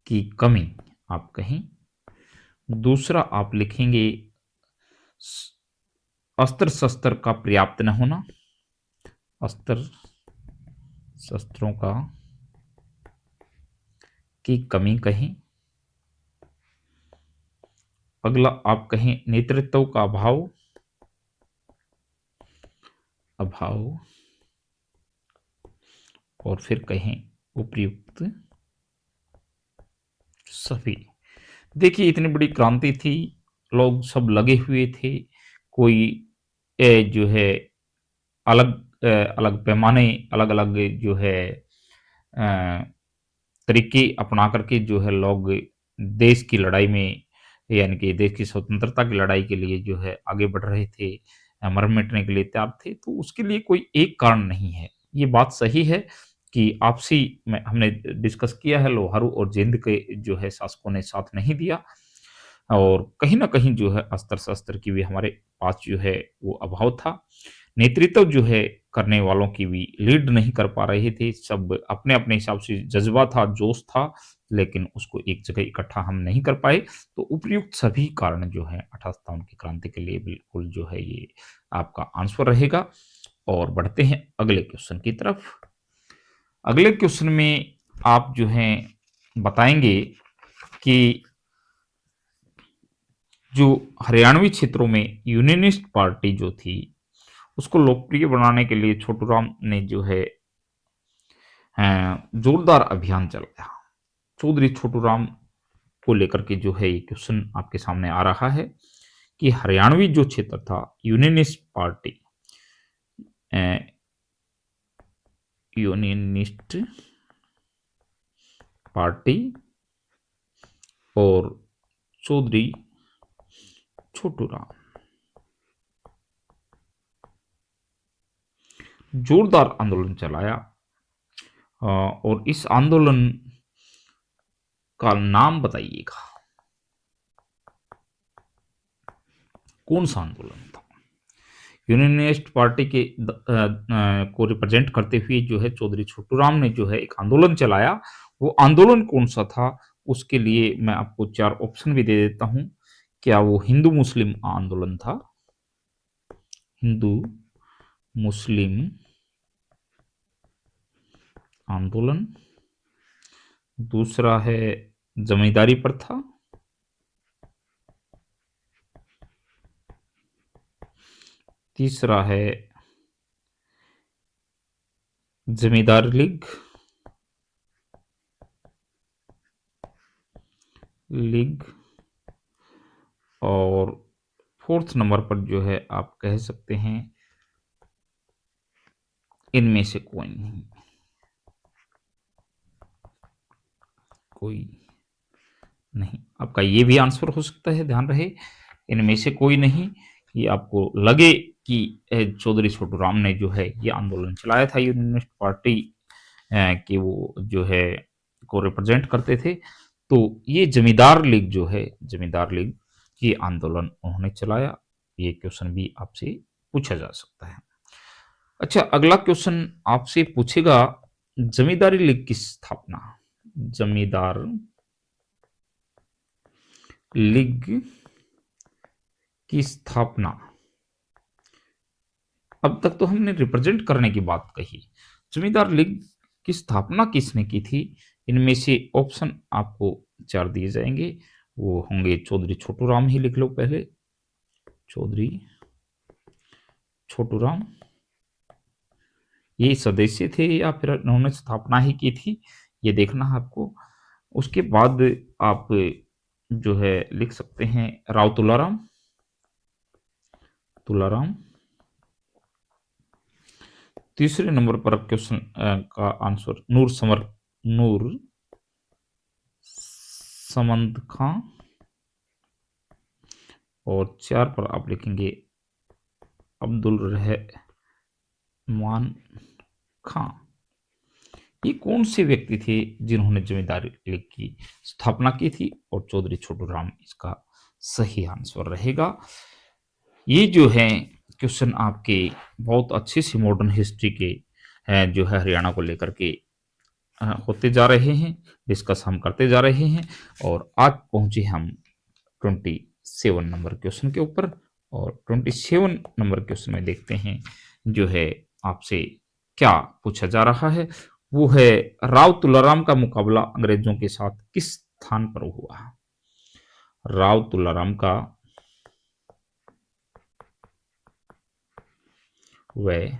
की कमी आप कहें। दूसरा आप लिखेंगे अस्त्र शस्त्र का पर्याप्त न होना, अस्त्र शस्त्रों का की कमी कहें। अगला आप कहें नेतृत्व का अभाव, अभाव, और फिर कहें उपयुक्त सभी। देखिए इतनी बड़ी क्रांति थी, लोग सब लगे हुए थे, कोई जो है अलग अलग पैमाने, अलग अलग जो है तरीके अपना करके जो है लोग देश की लड़ाई में, यानी कि देश की स्वतंत्रता की लड़ाई के लिए जो है आगे बढ़ रहे थे, मर मिटने के लिए तैयार थे। तो उसके लिए कोई एक कारण नहीं है, ये बात सही है कि आपसी में हमने डिस्कस किया है, लोहारू और जिंद के जो है शासकों ने साथ नहीं दिया, और कहीं ना कहीं जो है अस्त्र शस्त्र की भी हमारे पास जो है वो अभाव था, नेतृत्व जो है करने वालों की भी लीड नहीं कर पा रहे थे, सब अपने अपने हिसाब से जज्बा था, जोश था, लेकिन उसको एक जगह इकट्ठा हम नहीं कर पाए। तो उपयुक्त सभी कारण जो है 58 की क्रांति के लिए बिल्कुल जो है ये आपका आंसर रहेगा। और बढ़ते हैं अगले क्वेश्चन की तरफ। अगले क्वेश्चन में आप जो है बताएंगे कि जो हरियाणवी क्षेत्रों में यूनियनिस्ट पार्टी जो थी उसको लोकप्रिय बनाने के लिए छोटू राम ने जो है जोरदार अभियान चलाया। चौधरी छोटू राम को लेकर के जो है ये क्वेश्चन आपके सामने आ रहा है कि हरियाणवी जो क्षेत्र था, यूनियनिस्ट पार्टी, यूनियनिस्ट पार्टी और चौधरी छोटू राम जोरदार आंदोलन चलाया और इस आंदोलन का नाम बताइएगा, कौन सा आंदोलन था? यूनियनिस्ट पार्टी के को रिप्रेजेंट करते हुए जो है चौधरी छोटू राम ने जो है एक आंदोलन चलाया। वो आंदोलन कौन सा था? उसके लिए मैं आपको 4 ऑप्शन भी दे देता हूं। क्या वो हिंदू मुस्लिम आंदोलन था? हिंदू मुस्लिम आंदोलन। दूसरा है जमींदारी प्रथा। तीसरा है जमींदार लीग और फोर्थ नंबर पर जो है आप कह सकते हैं इनमें से कोई नहीं, कोई नहीं। आपका ये भी आंसर हो सकता है, ध्यान रहे, इनमें से कोई नहीं। ये आपको लगे कि चौधरी छोटू राम ने जो है ये आंदोलन चलाया था, यूनियनिस्ट पार्टी कि वो जो है को रिप्रेजेंट करते थे, तो ये जमींदार लीग जो है, जमींदार लीग ये आंदोलन उन्होंने चलाया। ये क्वेश्चन भी आपसे पूछा जा सकता है। अच्छा, अगला क्वेश्चन आपसे पूछेगा जमींदारी लीग की स्थापना, जमींदार लीग की स्थापना। अब तक तो हमने रिप्रेजेंट करने की बात कही, जमींदार लीग की स्थापना किसने की थी? इनमें से ऑप्शन आपको 4 दिए जाएंगे, वो होंगे चौधरी छोटू राम, ही लिख लो पहले, चौधरी छोटू राम, ये सदस्य थे या फिर उन्होंने स्थापना ही की थी, ये देखना है आपको। उसके बाद आप जो है लिख सकते हैं राव तुलाराम, तुलाराम। तीसरे नंबर पर क्वेश्चन का आंसर नूर समंद खां, और 4 पर आप लिखेंगे अब्दुल रहमान खां। ये कौन से व्यक्ति थे जिन्होंने जमींदारी लीग की स्थापना की थी? और चौधरी छोटू राम इसका सही आंसर रहेगा। ये जो है क्वेश्चन आपके बहुत अच्छे से मॉडर्न हिस्ट्री के जो है हरियाणा को लेकर के होते जा रहे हैं, डिस्कस हम करते जा रहे हैं, और आज पहुंचे हम 27 नंबर क्वेश्चन के ऊपर। और 27 नंबर क्वेश्चन में देखते हैं जो है आपसे क्या पूछा जा रहा है। वो है राव तुलाराम का मुकाबला अंग्रेजों के साथ किस स्थान पर हुआ? राव तुलाराम का वह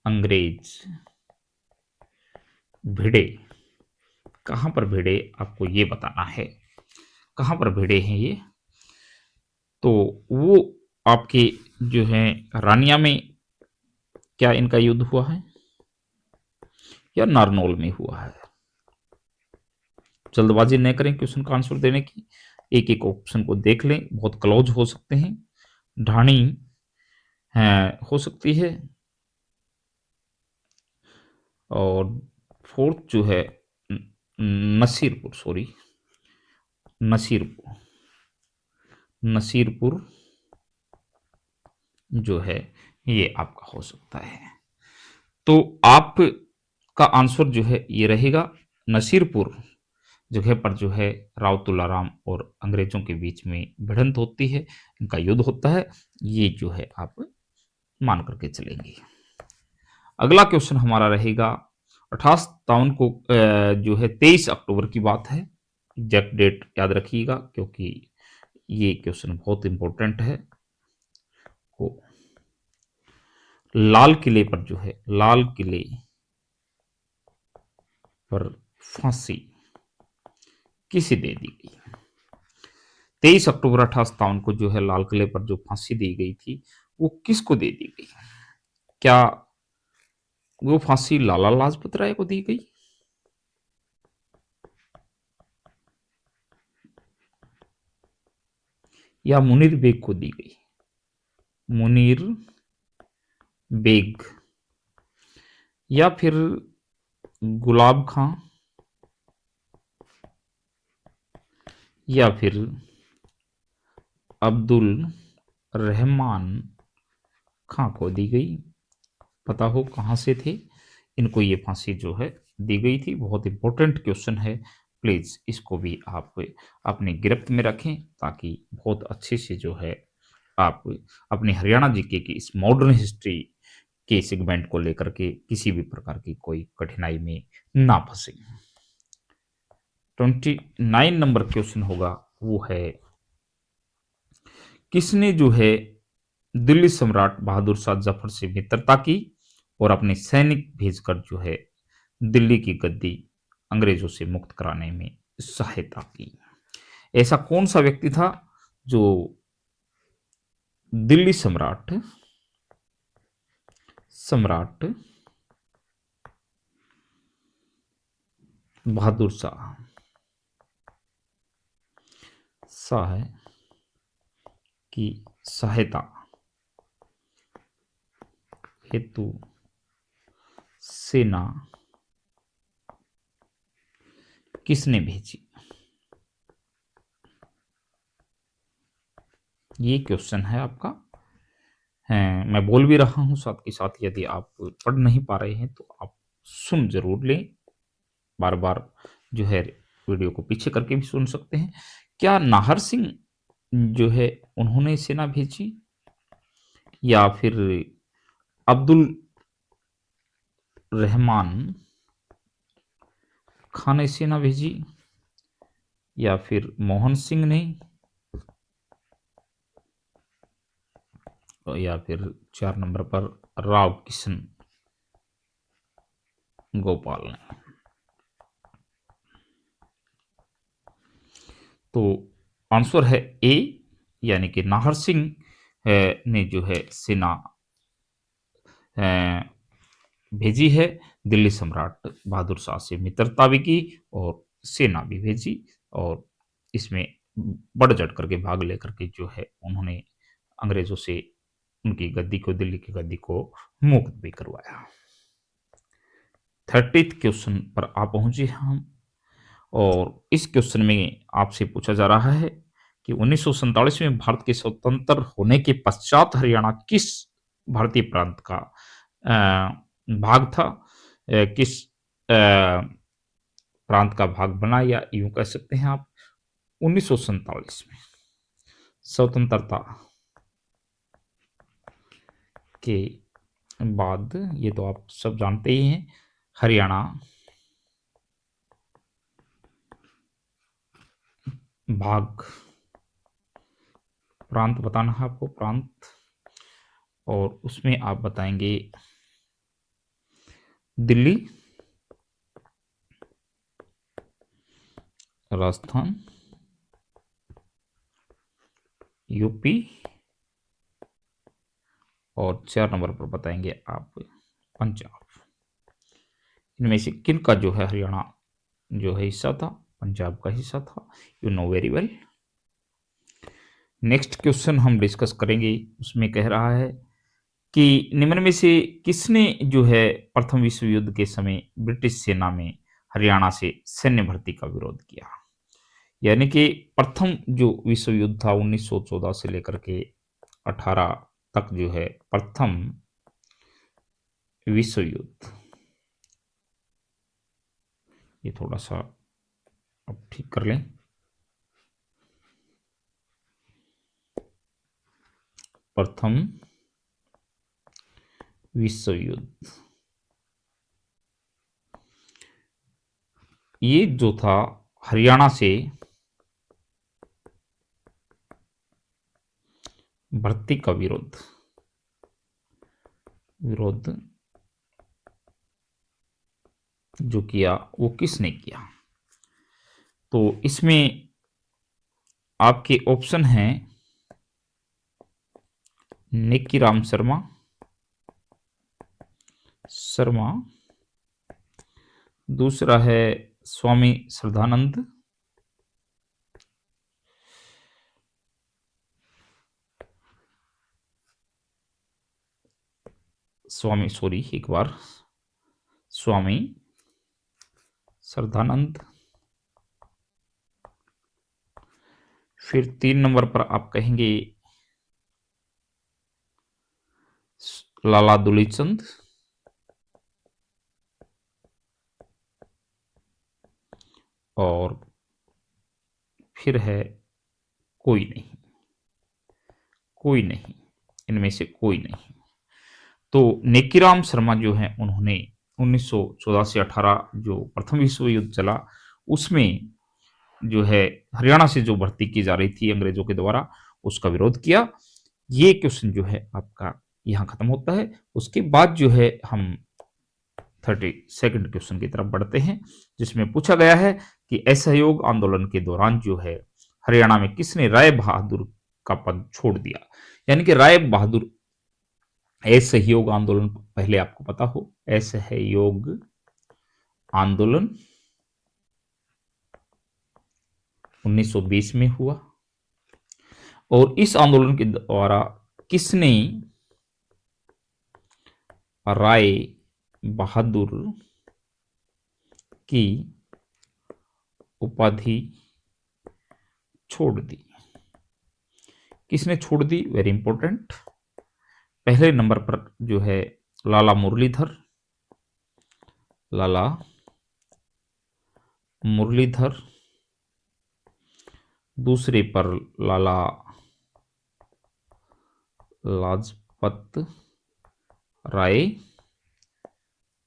अंग्रेज भिड़े कहां पर भिड़े, आपको ये बताना है कहां पर भिड़े हैं ये। तो वो आपके जो है रानिया में क्या इनका युद्ध हुआ है या नारनौल में हुआ है? जल्दबाजी न करें क्वेश्चन का आंसर देने की, एक एक ऑप्शन को देख लें, बहुत क्लोज हो सकते हैं। ढाणी है, हो सकती है, और फोर्थ जो है नसीरपुर, सॉरी नसीरपुर, नसीरपुर जो है ये आपका हो सकता है। तो आप का आंसर जो है ये रहेगा नसीरपुर जगह पर जो है राव तुलाराम और अंग्रेजों के बीच में भिड़ंत होती है, इनका युद्ध होता है, ये जो है आप मान करके चलेंगे। अगला क्वेश्चन हमारा रहेगा 1857 को जो है 23 अक्टूबर की बात है, एग्जैक्ट डेट याद रखिएगा क्योंकि ये क्वेश्चन बहुत इंपॉर्टेंट है। को लाल किले पर जो है, लाल किले पर फांसी किसे दे दी गई? 23 अक्टूबर 1857 को जो है लाल किले पर जो फांसी दी गई थी वो किसको दे दी गई? क्या वो फांसी लाला लाजपत राय को दी गई, या मुनीर बेग को दी गई? मुनीर बेग, या फिर गुलाब खां, या फिर अब्दुल रहमान खां को दी गई? पता हो कहां से थे इनको ये फांसी जो है दी गई थी? बहुत इंपॉर्टेंट क्वेश्चन है, प्लीज इसको भी आप अपनी गिरफ्त में रखें ताकि बहुत अच्छे से जो है आप अपनी हरियाणा जीके की इस मॉडर्न हिस्ट्री के सेगमेंट को लेकर के किसी भी प्रकार की कोई कठिनाई में ना फंसे। 29 नंबर क्वेश्चन होगा, वो है किसने जो है दिल्ली सम्राट बहादुर शाह जफर से मित्रता की और अपने सैनिक भेजकर जो है दिल्ली की गद्दी अंग्रेजों से मुक्त कराने में सहायता की? ऐसा कौन सा व्यक्ति था जो दिल्ली सम्राट सम्राट बहादुर शाह शाह की सहायता हेतु सेना किसने भेजी? ये क्वेश्चन है आपका। है, मैं बोल भी रहा हूं साथ के साथ, यदि आप पढ़ नहीं पा रहे हैं तो आप सुन जरूर लें, बार बार जो है वीडियो को पीछे करके भी सुन सकते हैं। क्या नाहर सिंह जो है उन्होंने सेना भेजी, या फिर अब्दुल रहमान खान ने सेना भेजी, या फिर मोहन सिंह ने, या फिर 4 नंबर पर राव किशन गोपाल ने? तो आंसर है ए, यानी कि नाहर सिंह ने जो है सेना भेजी है, दिल्ली सम्राट बहादुर शाह से मित्रता भी की और सेना भी भेजी, और इसमें बढ़ चढ़ करके भाग लेकर के जो है उन्होंने अंग्रेजों से उनकी गद्दी को, दिल्ली की गद्दी को मुक्त भी करवाया। 30th क्वेश्चन पर आप पहुंचे हम, और इस क्वेश्चन में आपसे पूछा जा रहा है कि 1947 में भारत के स्वतंत्र होने के पश्चात हरियाणा किस भारतीय प्रांत का भाग था? किस प्रांत का भाग बना, या यूं कह सकते हैं आप 1947 में स्वतंत्रता के बाद, ये तो आप सब जानते ही हैं, हरियाणा भाग, प्रांत बताना है आपको, प्रांत, और उसमें आप बताएंगे दिल्ली, राजस्थान, यूपी, और 4 नंबर पर बताएंगे आप पंजाब। इनमें से किन का जो है हरियाणा जो है हिस्सा था? पंजाब का हिस्सा था, you know very well. Next question हम डिस्कस करेंगे, उसमें कह रहा है कि निम्न में से किसने जो है प्रथम विश्व युद्ध के समय ब्रिटिश सेना में हरियाणा से सैन्य भर्ती का विरोध किया? यानी कि प्रथम जो विश्व युद्ध था 1914 से लेकर के 18 तक जो है प्रथम विश्व युद्ध, ये थोड़ा सा अब ठीक कर लें। प्रथम विश्व युद्ध ये जो था हरियाणा से भर्ती का विरोध विरोध जो किया वो किसने किया? तो इसमें आपके ऑप्शन हैं नेकीराम शर्मा, दूसरा है स्वामी श्रद्धानंद, स्वामी श्रद्धानंद। फिर 3 नंबर पर आप कहेंगे लाला दुलीचंद, और फिर है कोई नहीं, इनमें से कोई नहीं। तो नेकीराम शर्मा जो है उन्होंने 1914 से 18 जो प्रथम विश्व युद्ध चला उसमें जो है हरियाणा से जो भर्ती की जा रही थी अंग्रेजों के द्वारा उसका विरोध किया। ये क्वेश्चन जो है आपका यहाँ खत्म होता है। उसके बाद जो है हम 32nd क्वेश्चन की तरफ बढ़ते हैं, जिसमें पूछा गया है कि असहयोग आंदोलन के दौरान जो है हरियाणा में किसने राय बहादुर का पद छोड़ दिया? यानी कि राय बहादुर असहयोग आंदोलन, पहले आपको पता हो असहयोग आंदोलन 1920 में हुआ, और इस आंदोलन के द्वारा किसने राय बहादुर की उपाधि छोड़ दी? किसने छोड़ दी? Very important. पहले नंबर पर जो है लाला मुरलीधर, दूसरे पर लाला लाजपत राय,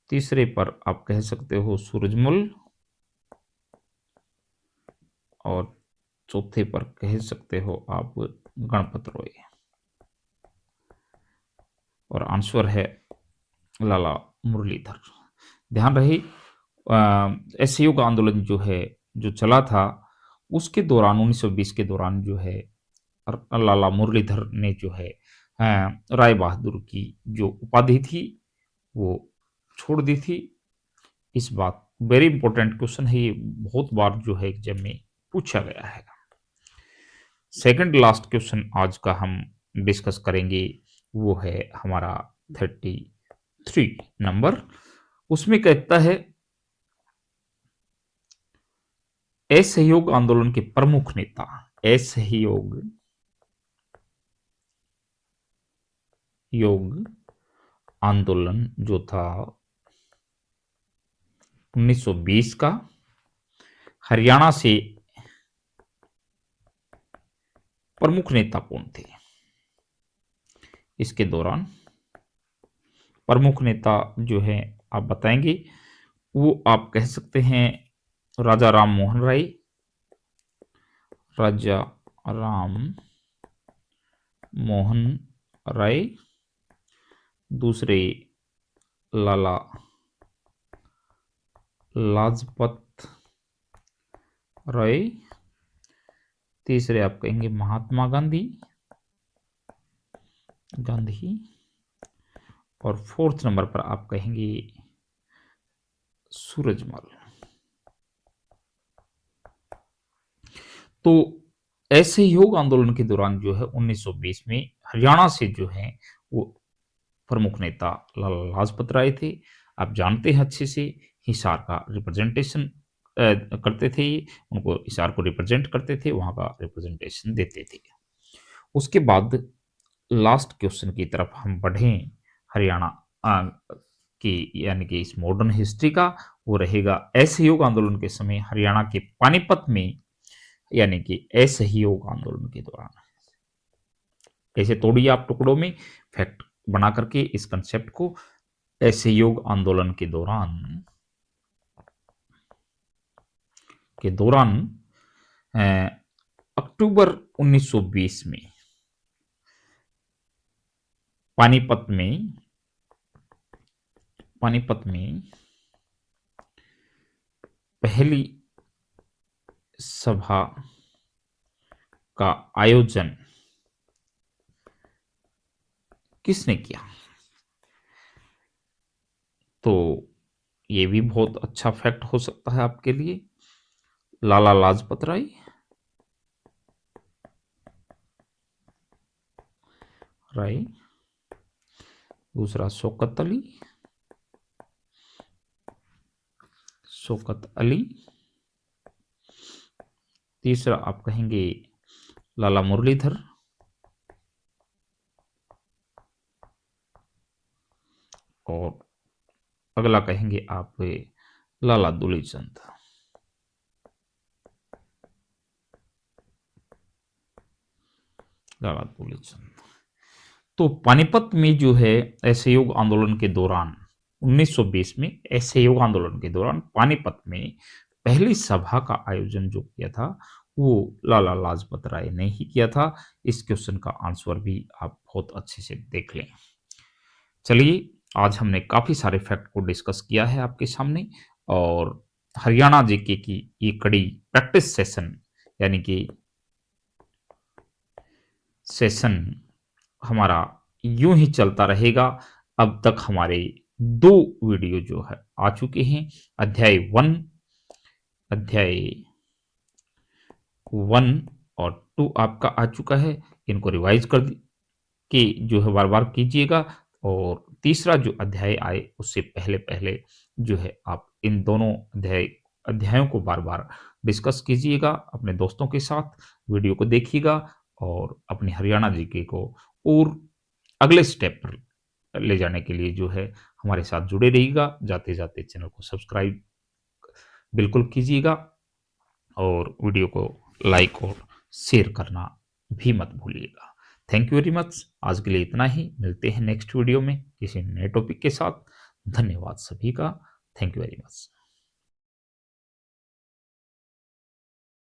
तीसरे पर आप कह सकते हो सूरजमल, और चौथे पर कह सकते हो आप गणपत रॉय, और आंसर है लाला मुरलीधर। ध्यान रहे असहयोग आंदोलन जो है जो चला था उसके दौरान 1920 के दौरान जो है लाला मुरलीधर ने जो है राय बहादुर की जो उपाधि थी वो छोड़ दी थी। इस बात वेरी इंपॉर्टेंट क्वेश्चन है, ये बहुत बार जो है एग्जाम में पूछा गया है। सेकंड लास्ट क्वेश्चन आज का हम डिस्कस करेंगे वो है हमारा 33 नंबर। उसमें कहता है असहयोग आंदोलन के प्रमुख नेता, असहयोग आंदोलन जो था 1920 का, हरियाणा से प्रमुख नेता कौन थे? इसके दौरान प्रमुख नेता जो है आप बताएंगे, वो आप कह सकते हैं राजा राम मोहन राय, दूसरे लाला लाजपत राय, तीसरे आप कहेंगे महात्मा गांधी, और फोर्थ नंबर पर आप कहेंगे सूरजमल। तो असहयोग आंदोलन के दौरान जो है 1920 में हरियाणा से जो है वो प्रमुख नेता लाला लाजपत राय थे। आप जानते हैं अच्छे से हिसार का रिप्रेजेंटेशन करते थे, उनको हिसार को रिप्रेजेंट करते थे, वहां का रिप्रेजेंटेशन देते थे। उसके बाद लास्ट क्वेश्चन की तरफ हम बढ़ें हरियाणा की, यानी कि इस मॉडर्न हिस्ट्री का, वो रहेगा असहयोग आंदोलन के समय हरियाणा के पानीपत में, यानी कि असहयोग आंदोलन के दौरान। ऐसे तोड़िए आप टुकड़ों में फैक्ट बना करके इस कंसेप्ट को। असहयोग आंदोलन के दौरान अक्टूबर 1920 में पानीपत में पानीपत में पहली सभा का आयोजन किसने किया? तो ये भी बहुत अच्छा फैक्ट हो सकता है आपके लिए। लाला लाजपत राय, दूसरा शौकत अली, तीसरा आप कहेंगे लाला मुरलीधर, और अगला कहेंगे आप लाला दुलीचंद। लाला दुलीचंद। तो पानीपत में जो है असहयोग आंदोलन के दौरान 1920 में असहयोग आंदोलन के दौरान पानीपत में पहली सभा का आयोजन जो किया था वो लाला लाजपत राय ने ही किया था। इस क्वेश्चन का आंसर भी आप बहुत अच्छे से देख लें। चलिए, आज हमने काफी सारे फैक्ट को डिस्कस किया है आपके सामने, और हरियाणा जीके की ये कड़ी प्रैक्टिस सेशन यानी कि सेशन हमारा यूं ही चलता रहेगा। अब तक हमारे 2 वीडियो जो है आ चुके हैं। अध्याय 1 और 2 आपका आ चुका है। इनको रिवाइज कर के जो है बार बार कीजिएगा, और तीसरा जो अध्याय आए उससे पहले पहले जो है आप इन दोनों अध्यायों को बार बार डिस्कस कीजिएगा अपने दोस्तों के साथ। वीडियो को देखिएगा और अपने हरियाणा जीके को और अगले स्टेप पर ले जाने के लिए जो है हमारे साथ जुड़े रहिएगा। जाते जाते चैनल को सब्सक्राइब बिल्कुल कीजिएगा, और वीडियो को लाइक और शेयर करना भी मत भूलिएगा। Thank you very much. आज के लिए इतना ही। मिलते हैं नेक्स्ट वीडियो में किसी नए टॉपिक के साथ। धन्यवाद सभी का। Thank you very much.